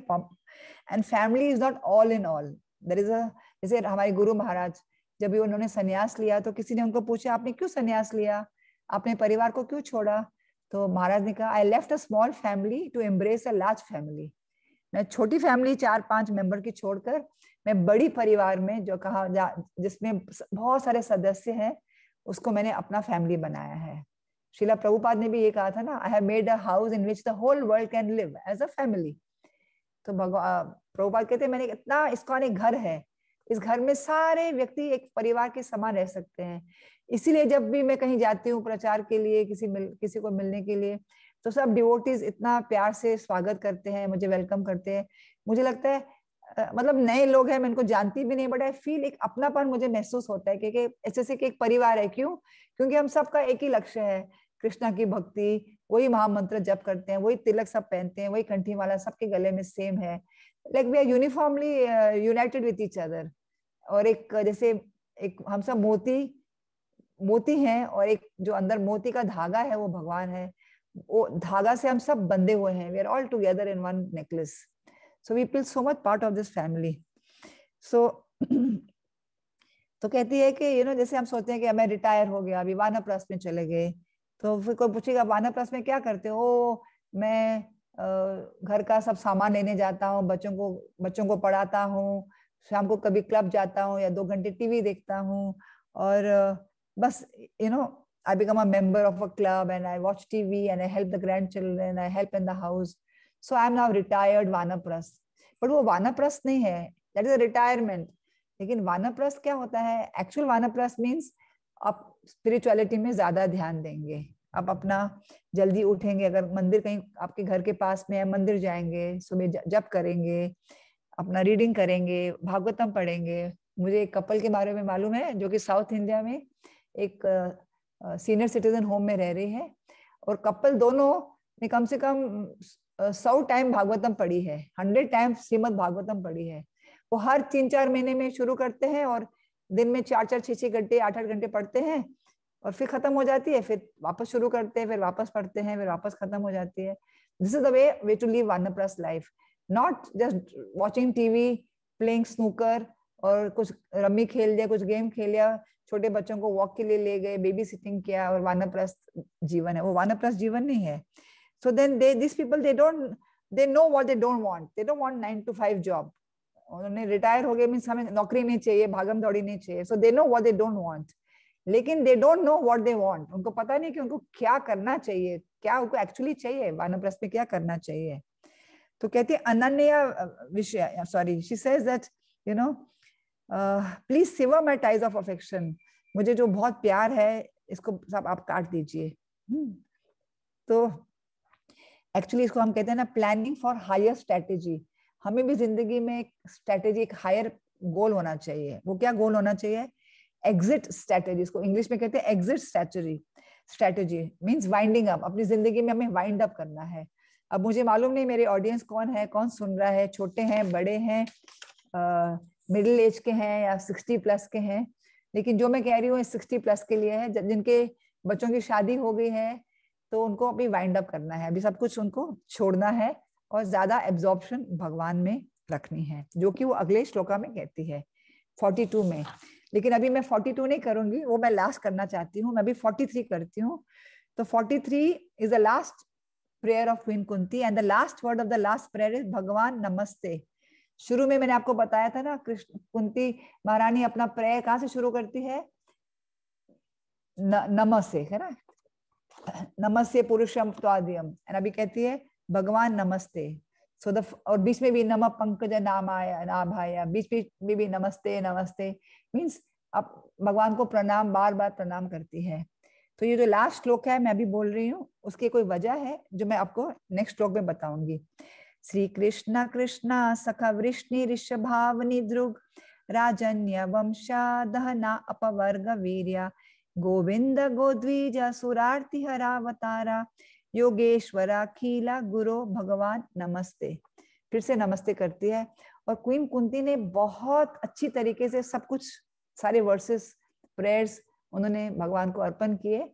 and family is not all in all. There is a, जैसे हमारे गुरु महाराज जब भी उन्होंने संन्यास लिया तो किसी ने उनको पूछा आपने क्यों संन्यास लिया, आपने परिवार को क्यों छोड़ा? तो महाराज ने कहा I left a small family to embrace a large family. मैं छोटी फैमिली 4-5 मेंबर की छोड़कर मैं बड़ी परिवार में जो कहा जिसमें बहुत सारे सदस्य हैं उसको मैंने अपना फैमिली बनाया है। श्रीला प्रभुपाद ने भी ये कहा था ना, I have made a house in which the whole world can live as a family. तो प्रभुपाद कहते हैं मैंने इतना इसका एक घर है, इस घर में सारे व्यक्ति एक परिवार के समान रह सकते हैं। इसीलिए जब भी मैं कहीं जाती हूँ प्रचार के लिए, किसी को मिलने के लिए, तो सब डिवोटीज इतना प्यार से स्वागत करते हैं, मुझे वेलकम करते हैं। मुझे लगता है मतलब नए लोग हैं, मैं इनको जानती भी नहीं, बट आई फील एक अपनापन मुझे महसूस होता है क्योंकि ऐसे से कि एक परिवार है। क्यों? क्योंकि हम सबका एक ही लक्ष्य है, कृष्णा की भक्ति, वही महामंत्र जप करते हैं, वही तिलक सब पहनते हैं, वही कंठी माला सबके गले में सेम है, like we are uniformly united with each other. और एक जैसे एक हम सब मोती हैं और एक जो अंदर मोती का धागा है वो भगवान है, वो धागा से हम सब बंधे हुए हैं। We are all together in one necklace, so we feel so much part of this family. So तो कहती है कि जैसे हम सोचते हैं कि मैं रिटायर हो गया, अभी वानप्रस्थ में चले गए, तो फिर कोई पूछेगा वानप्रस्थ में क्या करते हो? मैं घर का सब सामान लेने जाता हूँ, बच्चों को पढ़ाता हूँ, शाम को कभी क्लब जाता हूँ या 2 घंटे टीवी देखता हूँ, और बस I become a member of a club and I watch TV and I help the grandchildren, I help in the house. So I am now retired वानप्रस्थ। पर वो वानप्रस्थ नहीं है, that is a retirement। लेकिन वानप्रस्थ क्या होता है? एक्चुअल वानप्रस्थ मीन्स आप स्पिरिचुअलिटी में ज्यादा ध्यान देंगे, आप अपना जल्दी उठेंगे, अगर मंदिर कहीं आपके घर के पास में है मंदिर जाएंगे, सुबह जप करेंगे, अपना रीडिंग करेंगे, भागवतम पढ़ेंगे। मुझे एक कपल के बारे में मालूम है जो कि साउथ इंडिया में एक सीनियर सिटीजन होम में रह रही है, और कपल दोनों ने कम से कम 100 टाइम भागवतम पढ़ी है, 100 टाइम श्रीमद् भागवतम पढ़ी है। वो हर 3-4 महीने में शुरू करते हैं और दिन में 4-4, 6-6 घंटे, 8-8 घंटे पढ़ते हैं, और फिर खत्म हो जाती है, फिर वापस शुरू करते हैं, फिर वापस पढ़ते हैं, फिर वापस खत्म हो जाती है। This is the way to live vanaprastha life, not just watching TV, playing snooker, और कुछ रम्मी खेल लिया, कुछ गेम खेल लिया, छोटे बच्चों को वॉक के लिए ले गए, बेबी सिटिंग किया, और वानप्रस्थ जीवन है। वो वानप्रस्थ जीवन नहीं है। So then this people they know what they don't want 9 to 5 job. उन्होंने रिटायर हो गए मींस हमें नौकरी नहीं चाहिए, भागम दौड़ी नहीं चाहिए। So they know what they don't want, लेकिन they don't know what they want. उनको पता नहीं कि उनको क्या करना चाहिए, क्या उनको एक्चुअली चाहिए, वानप्रस्थ में क्या करना चाहिए। तो कहती है अनन्या विषय, sorry, she says that please sever my ties of affection, मुझे जो बहुत प्यार है इसको सब आप काट दीजिए। तो एक्चुअली इसको हम कहते हैं ना प्लानिंग फॉर हायर स्ट्रेटेजी। हमें भी जिंदगी में एक स्ट्रेटेजी, एक हायर गोल होना चाहिए। वो क्या गोल होना चाहिए? एग्जिट स्ट्रेटेजी, इसको इंग्लिश में कहते हैं exit strategy means winding up. अपनी जिंदगी में हमें वाइंड अप करना है। अब मुझे मालूम नहीं मेरे ऑडियंस कौन है, कौन सुन रहा है, छोटे हैं, बड़े हैं, मिडिल एज के हैं या 60+ के हैं, लेकिन जो मैं कह रही हूँ 60+ के लिए है। जिनके बच्चों की शादी हो गई है तो उनको अभी वाइंड अप करना है, अभी सब कुछ उनको छोड़ना है और ज्यादा एब्जॉर्प्शन भगवान में रखनी है, जो कि वो अगले श्लोका में कहती है 42 में। लेकिन अभी मैं 42 नहीं करूंगी, वो मैं लास्ट करना चाहती हूँ, मैं अभी 43 करती हूँ। तो 43 is the last prayer of queen Kunti and the last word of the last prayer is भगवान नमस्ते। शुरू में मैंने आपको बताया था ना, कृष्ण कुंती महारानी अपना प्रेयर कहाँ से शुरू करती है? नमस्ते, है ना, नमस्ते पुरुषम त्वाद्यम, एंड अभी कहती है भगवान नमस्ते। सो द और बीच में भी नम पंकज नामाया नाभाया, बीच में भी नमस्ते नमस्ते मीन्स आप भगवान को प्रणाम, बार बार प्रणाम करती है। तो ये जो लास्ट श्लोक है मैं अभी बोल रही हूँ, उसकी कोई वजह है जो मैं आपको नेक्स्ट श्लोक में बताऊंगी। श्री कृष्ण कृष्ण सखा वृष्णि ऋषभावनि ध्रुग राजन्य वंशा दहना अपवर्ग वीर्या गोविंद गोद्विज सुरार्ति हरावतारा योगेश्वरा खीला गुरु भगवान नमस्ते। फिर से नमस्ते करती है। और क्वीन कुंती ने बहुत अच्छी तरीके से सब कुछ, सारे वर्सेस, प्रेयर्स उन्होंने भगवान को अर्पण किए।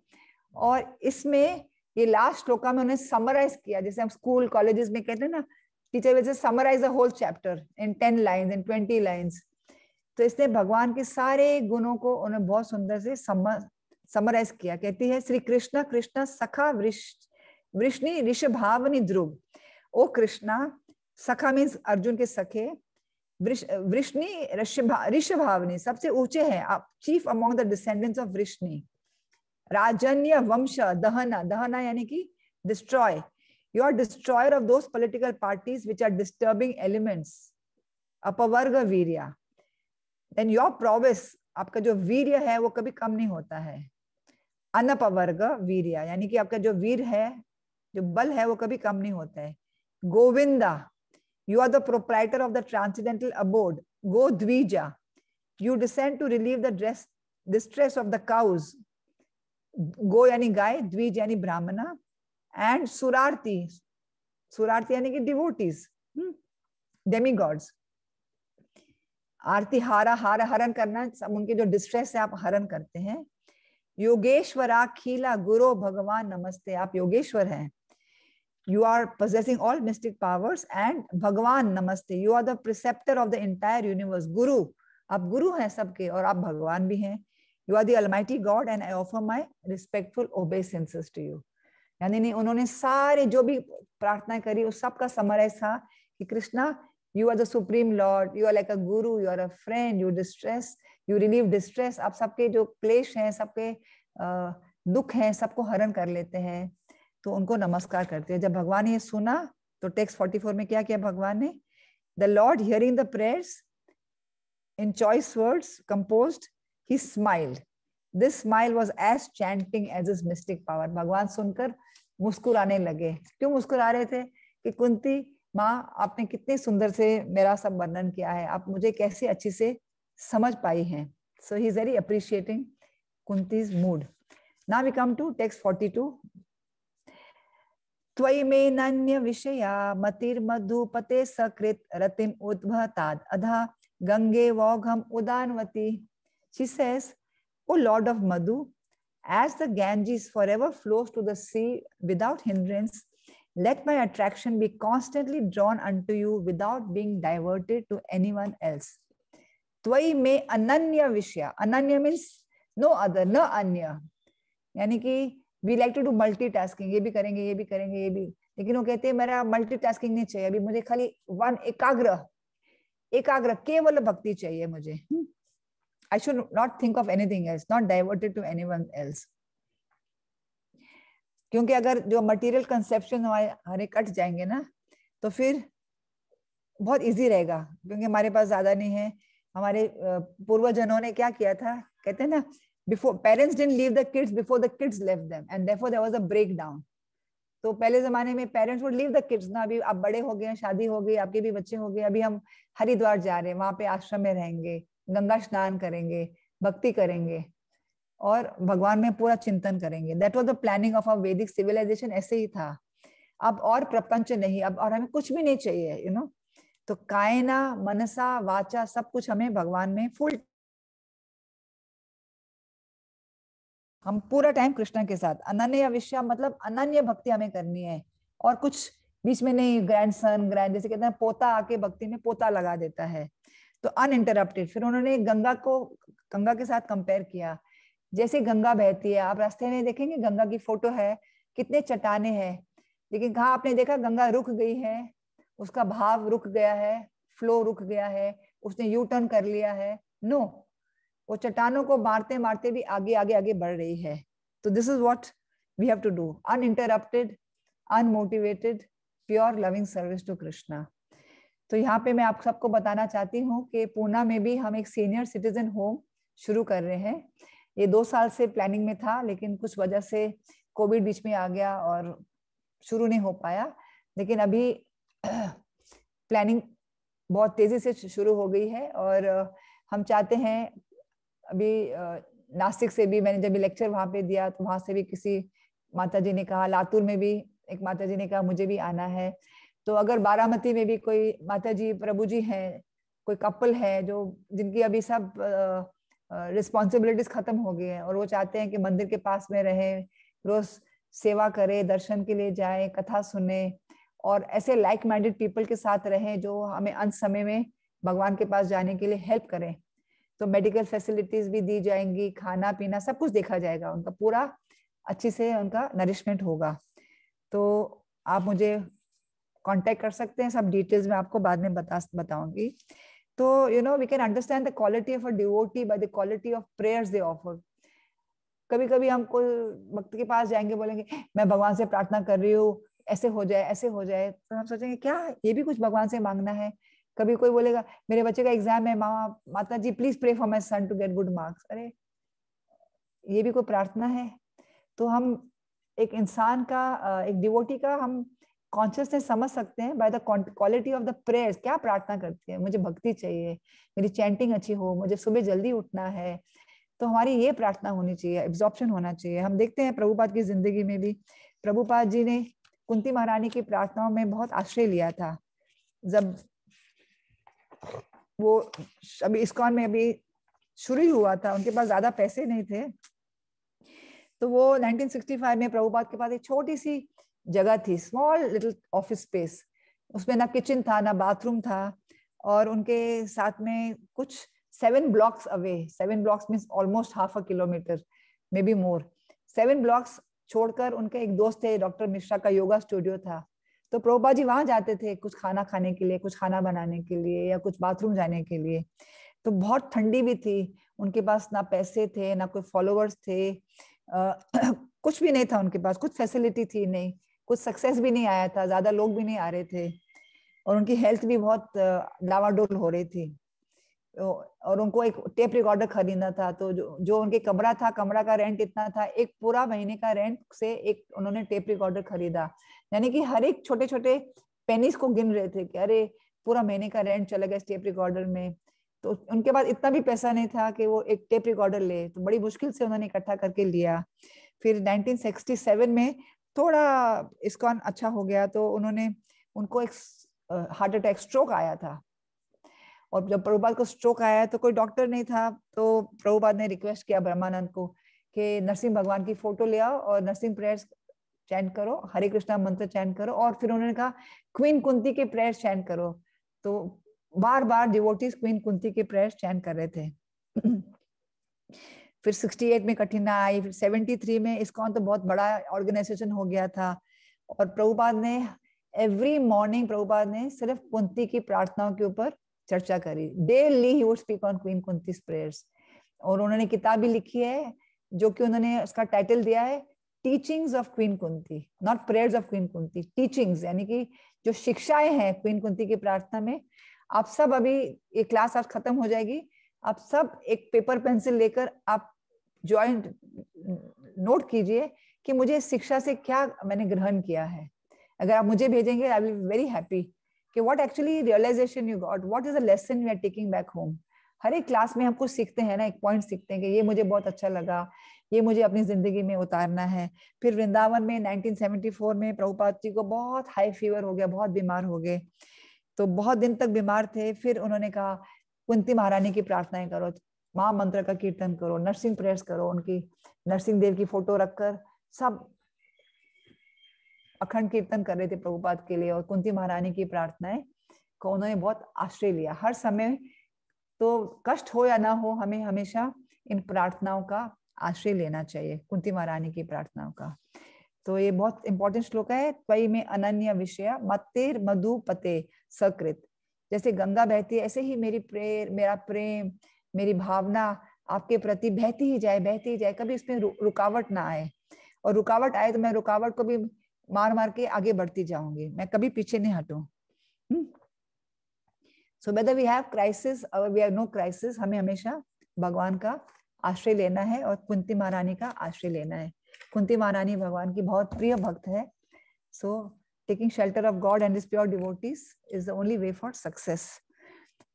और इसमें ये लास्ट श्लोका में उन्हें समराइज किया, जैसे हम स्कूल कॉलेजेस में कहते हैं ना, teacher will summarize the whole chapter in 10 lines, in 20 lines. तो इसने भगवान के सारे गुणों को उन्हें बहुत सुंदर से समराइज किया। कहती है श्री कृष्ण कृष्ण सखा वृष्णि ऋषभावनि ध्रुव। ओ कृष्णा, सखा मीन्स अर्जुन के सखे, वृष्णि ऋषभावनि सबसे ऊंचे हैं, chief among the descendants of Vrishni. राजन्य वंश दहना, दहना यानी कि destroy, you are destroyer of those political parties which are disturbing elements. अपवर्ग वीर्या, देन योर प्रोवेस, आपका जो वीर्य है वो कभी कम नहीं होता है। अनपवर्ग वीर्या यानी कि आपका जो वीर है, जो बल है वो कभी कम नहीं होता है। Govinda, you are the proprietor of the transcendental abode. Go Dvija, you descend to relieve the distress of the cows. Go यानी गाय, द्विज यानी ब्राह्मणा, and surarti, surarti यानी कि devotees, demigods. आरती हारा, हारा हरण करना, सब उनके जो डिस्ट्रेस है आप हरण करते हैं। योगेश्वरा खीला गुरु भगवान नमस्ते, आप योगेश्वर हैं। You are possessing all mystic powers, and Bhagwan Namaste, you are the preceptor of the entire universe. Guru, आप गुरु हैं सबके और आप भगवान भी हैं। You are the Almighty God and I offer my respectful obeisances to you. यानी नहीं, उन्होंने सारे जो भी प्रार्थना करी उस सब का समराइज था कि Krishna, you are the supreme Lord, you are like a guru, you are a friend, you distress, you relieve distress. आप सबके जो क्लेश हैं, सबके दुख हैं, सबको हरण कर लेते हैं, तो उनको नमस्कार करते हैं। जब भगवान ये सुना तो टेक्स्ट 44 में क्या किया भगवान ने? The lord hearing the prayers in choice words composed, he smiled. This smile was as chanting as his mystic power. भगवान सुनकर मुस्कुराने लगे। क्यों मुस्कुरा रहे थे? कि कुंती माँ, आपने कितने सुंदर से मेरा सब वर्णन किया है, आप मुझे कैसे अच्छी से समझ पाई हैं। So he is very appreciating Kunti's mood. Now we come to text 42। त्वयि मे नन्य विषया मतिर्मधुपते सकृत रतिम उद्भताद अधा Gange वौघम उदानवती। She says, O Lord of Madhu, as the Ganges forever flows to the sea without hindrance, let my attraction be constantly drawn unto you without being diverted to anyone else. त्वयि मे अनन्य विषया, अनन्य means no other, न अन्य, यानी कि we like to do multitasking, ये भी करेंगे, ये भी करेंगे, ये भी, लेकिन वो कहते हैं मेरा multitasking नहीं चाहिए, अभी मुझे खाली वन एकाग्र केवल भक्ति चाहिए मुझे। I should not think of anything else, not diverted to anyone else. क्योंकि अगर जो मटेरियल कंसेप्शन हमारे कट जाएंगे ना, तो फिर बहुत इजी रहेगा, क्योंकि हमारे पास ज्यादा नहीं है। हमारे पूर्वजनों ने क्या किया था, कहते हैं ना, before parents didn't leave the kids before the kids left them, and therefore there was a breakdown. तो पहले जमाने में parents would leave the kids ना, अभी आप बड़े हो गए, शादी हो गई, आपके भी बच्चे हो गए, अभी हम हरिद्वार जा रहे हैं, वहां पे आश्रम में रहेंगे, गंगा स्नान करेंगे, भक्ति करेंगे और भगवान में पूरा चिंतन करेंगे। That was the planning of a वैदिक सिविलाइजेशन, ऐसे ही था। अब और प्रपंच नहीं, अब और हमें कुछ भी नहीं चाहिए, यू नो। तो कायना मनसा वाचा सब कुछ हमें भगवान में फुल, हम पूरा टाइम कृष्ण के साथ। अनन्य विषया मतलब अनन्य भक्ति हमें करनी है और कुछ बीच में नहीं, ग्रैंडसन ग्रैंड, जैसे कहते हैं पोता आके भक्ति में पोता लगा देता है, तो अनइंटरप्टेड। फिर उन्होंने गंगा के साथ कंपेयर किया। जैसे गंगा बहती है, आप रास्ते में देखेंगे गंगा की फोटो है, कितने चट्टाने हैं, लेकिन कहाँ आपने देखा गंगा रुक गई है, उसका भाव रुक गया है, फ्लो रुक गया है, उसने यू टर्न कर लिया है? नो, वो चट्टानों को मारते मारते भी आगे आगे आगे बढ़ रही है। तो this is what we have to do, uninterrupted, unmotivated, pure loving service to Krishna. तो यहाँ पे मैं आप सबको बताना चाहती हूँ कि पूना में भी हम एक सीनियर सिटीजन होम शुरू कर रहे हैं। ये 2 साल से प्लानिंग में था, लेकिन कुछ वजह से कोविड बीच में आ गया और शुरू नहीं हो पाया, लेकिन अभी प्लानिंग बहुत तेजी से शुरू हो गई है। और हम चाहते हैं, अभी नासिक से भी मैंने जब लेक्चर वहां पे दिया तो वहां से भी किसी माताजी ने कहा, लातूर में भी एक माताजी ने कहा मुझे भी आना है। तो अगर बारामती में भी कोई माताजी प्रभु जी हैं, कोई कपल है जो जिनकी अभी सब रिस्पॉन्सिबिलिटीज खत्म हो गई है और वो चाहते हैं कि मंदिर के पास में रहें, रोज सेवा करे, दर्शन के लिए जाए, कथा सुने और ऐसे लाइक माइंडेड पीपल के साथ रहें जो हमें अंत समय में भगवान के पास जाने के लिए हेल्प करें। तो मेडिकल फैसिलिटीज भी दी जाएंगी, खाना पीना सब कुछ देखा जाएगा, उनका पूरा अच्छी से उनका नरिशमेंट होगा। तो आप मुझे कांटेक्ट कर सकते हैं, सब डिटेल्स में आपको बाद में बताऊंगी। तो we can understand the quality of a devotee by the quality of prayers they offer. कभी कभी हम कोई भक्त के पास जाएंगे, बोलेंगे मैं भगवान से प्रार्थना कर रही हूँ, ऐसे हो जाए ऐसे हो जाए, तो हम सोचेंगे क्या ये भी कुछ भगवान से मांगना है। कभी कोई बोलेगा मेरे बच्चे का एग्जाम है, mata ji please pray for my son to get good marks. अरे ये भी कोई प्रार्थना है? तो हम एक इंसान का, एक डिवोटी का हम कॉन्शियसनेस समझ सकते हैं bye the quality of the prayers. क्या प्रार्थना करती है? मुझे भक्ति चाहिए, मेरी चैंटिंग अच्छी हो, मुझे सुबह जल्दी उठना है, तो हमारी ये प्रार्थना होनी चाहिए, एब्जॉर्प्शन होना चाहिए। हम देखते हैं प्रभुपाद की जिंदगी में भी, प्रभुपाद जी ने कुंती महारानी की प्रार्थनाओं में बहुत आश्रय लिया था। जब वो अभी इस्कॉन में अभी शुरू ही हुआ था, उनके पास ज्यादा पैसे नहीं थे, तो वो 1965 में प्रभुपाद के पास एक छोटी सी जगह थी, स्मॉल लिटिल ऑफिस स्पेस, उसमें ना किचन था ना बाथरूम था, और उनके साथ में कुछ 7 blocks away, 7 blocks means almost half a kilometre, may be more, 7 blocks छोड़कर उनके एक दोस्त थे डॉक्टर मिश्रा का योगा स्टूडियो था। तो प्रभुपाद जी वहां जाते थे कुछ खाना खाने के लिए, कुछ खाना बनाने के लिए या कुछ बाथरूम जाने के लिए। तो बहुत ठंडी भी थी, उनके पास ना पैसे थे ना कोई फॉलोअर्स थे, कुछ भी नहीं था उनके पास, कुछ फैसिलिटी थी नहीं, कुछ सक्सेस भी नहीं आया था, ज्यादा लोग भी नहीं आ रहे थे, और उनकी हेल्थ भी बहुत डावाडोल हो रही थी। और उनको एक टेप रिकॉर्डर खरीदना था, तो जो उनके कमरा था, कमरा का रेंट इतना था, एक पूरा महीने का रेंट से एक उन्होंने टेप रिकॉर्डर खरीदा। यानी कि हर एक छोटे छोटे पेनीज को गिन रहे थे कि अरे पूरा महीने का रेंट चला गया इस टेप रिकॉर्डर में। तो उनके पास इतना भी पैसा नहीं था कि वो एक टेप रिकॉर्डर ले, तो बड़ी मुश्किल से उन्होंने इकट्ठा करके लिया। फिर 1967 में थोड़ा इस्कॉन अच्छा हो गया, तो उनको एक हार्ट अटैक, स्ट्रोक आया था। और जब प्रभुपाद को स्ट्रोक आया तो कोई डॉक्टर नहीं था, तो प्रभुपाद ने रिक्वेस्ट किया ब्रह्मानंद को कि नरसिंह भगवान की फोटो ले आओ और नरसिंह प्रेयर्स चैंट करो, हरे कृष्णा मंत्र चैंट करो। और फिर उन्होंने कहा क्वीन कुंती के प्रेयर्स चैंट करो। तो बार बार डिवोटीज क्वीन कुंती के प्रेयर्स चैंट कर रहे थे। फिर 68 में कठिनाई, फिर 73 में इस्कॉन तो बहुत बड़ा ऑर्गेनाइजेशन हो गया था, और प्रभुपाद ने एवरी मॉर्निंग प्रभुपाद ने सिर्फ कुंती की प्रार्थनाओं के ऊपर चर्चा करी। Daily he would speak on queen Kunti's prayers. और उन्होंने किताब भी लिखी है जो कि उन्होंने उसका टाइटल दिया है teachings of queen Kunti, not prayers of queen Kunti, teachings, यानी कि जो शिक्षाएं हैं क्वीन कुंती की प्रार्थना में। आप सब, अभी ये क्लास आज खत्म हो जाएगी, आप सब एक पेपर पेंसिल लेकर आप ज्वाइंट नोट कीजिए कि मुझे इस शिक्षा से क्या मैंने ग्रहण किया है। अगर आप मुझे भेजेंगे I will be very happy कि what actually realisation you got, what is the lesson you are taking back home. हर एक क्लास में हम कुछ सीखते हैं ना, एक पॉइंट सीखते हैं कि ये मुझे बहुत अच्छा लगा, ये मुझे अपनी जिंदगी में उतारना है। फिर वृंदावन में 1974 में प्रभुपाद जी को बहुत हाई फीवर हो गया, बहुत बीमार हो गए, तो बहुत दिन तक बीमार थे। फिर उन्होंने कहा कुंती महारानी की प्रार्थनाएं करो, महामंत्र का कीर्तन करो, नरसिंह प्रेयर्स करो, उनकी नरसिंह देव की फोटो रखकर सब अखंड कीर्तन कर रहे थे प्रभुपाद के लिए। और कुंती महारानी की प्रार्थनाएं को उन्होंने बहुत आश्रय लिया हर समय। तो कष्ट हो या ना हो, हमें हमेशा इन प्रार्थनाओं का आश्रय लेना चाहिए, कुंती महारानी की प्रार्थनाओं का। तो ये बहुत इंपॉर्टेंट श्लोक है, त्वयि में अनन्य विषय मत्तेर मधु पते सकृत। जैसे गंगा बहती है, ऐसे ही मेरा प्रेम, मेरी भावना आपके प्रति बहती ही जाए, बहती ही जाए, कभी इसमें रुकावट ना आए। और रुकावट आए तो मैं रुकावट को भी मार मार के आगे बढ़ती जाऊंगी, मैं कभी पीछे नहीं हटूं। So whether we have crisis और वी हैव नो क्राइसिस, हमें हमेशा भगवान का आश्रय लेना है और कुंती महारानी का आश्रय लेना है। कुंती महारानी भगवान की बहुत प्रिय भक्त है। So taking shelter of God and his pure devotees is the only way for success.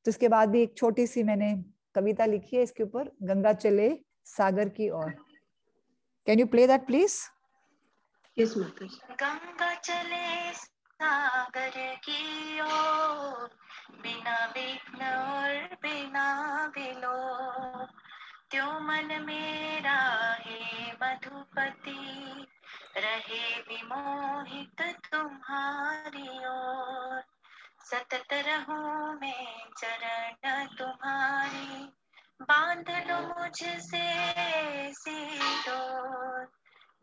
तो इसके बाद भी एक छोटी सी मैंने कविता लिखी है इसके ऊपर, गंगा चले सागर की ओर। Can you play that please? Yes mata. Ganga चले सागर की ओर, बिना विघ्न और बिना विलोप, त्यों मन मेरा हे मधुपति, रहे रहे विमोहित तुम्हारी ओर। सतत रहूं मैं चरण तुम्हारी, बांध लो मुझसे ऐसी डोर।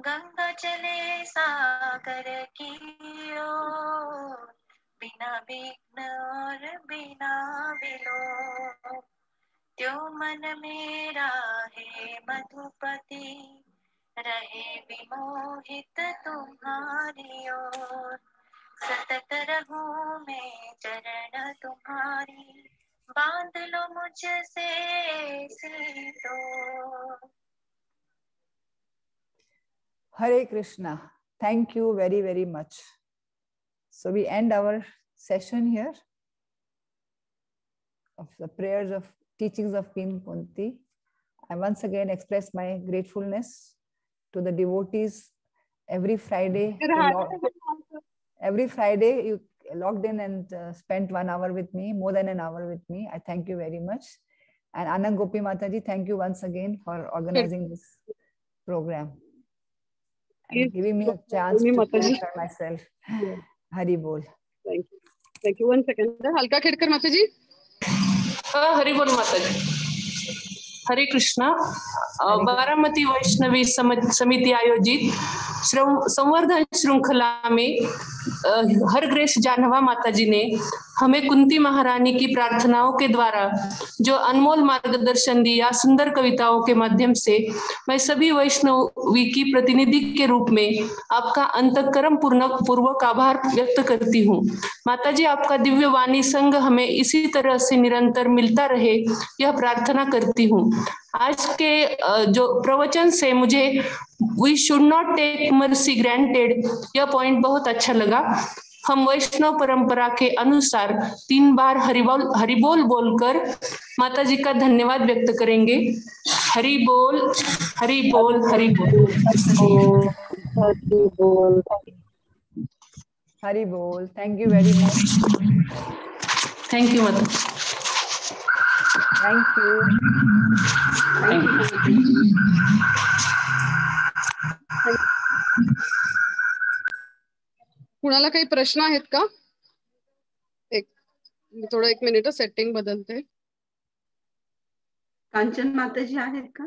गंगा चले सागर की ओर, बिना विघ्न और बिना विलोप। त्यों मन मेरा है मधुपति, रहे विमोहित तुम्हारी ओर। सतत रहूं मैं चरण तुम्हारी, बांध लो मुझसे ऐसी door. Hare Krishna. Thank you very, very much. So we end our session here of the prayers of teachings of Queen Kunti. I once again express my gratefulness to the devotees. Every Friday you logged in and spent 1 hour with me, more than an hour with me. I thank you very much. And Anand Gopi Mataji, thank you once again for organizing this program and giving me a chance to clarify myself. Hari Bol. Thank you. Thank you. 1 second. Alka Khedkar Mataji. Hari बोल माता जी। हरे कृष्णा। बारामती वैष्णवी समिति आयोजित संवर्धन श्रृंखला में हर grace जानवा माता जी ने हमें कुंती महारानी की प्रार्थनाओं के द्वारा जो अनमोल मार्गदर्शन दिया, सुंदर कविताओं के माध्यम से मैं सभी वैष्णवी की प्रतिनिधि के रूप में आपका अंतःकरण पूर्वक आभार व्यक्त करती हूँ। माता जी, आपका दिव्य वाणी संग हमें इसी तरह से निरंतर मिलता रहे, यह प्रार्थना करती हूँ। आज के जो प्रवचन से मुझे we should not take mercy granted, यह पॉइंट बहुत अच्छा लगा। हम वैष्णव परंपरा के अनुसार 3 बार हरिबोल बोलकर माता जी का धन्यवाद व्यक्त करेंगे। हरि बोल, हरि बोल, हरि बोल, हरि बोल। Hari Bol. Thank you very much. Thank you माता। Thank you. कुणाला काही प्रश्न आहेत का? थोडं 1 मिनिट सेटिंग बदलते। कांचन माताजी आहेत का?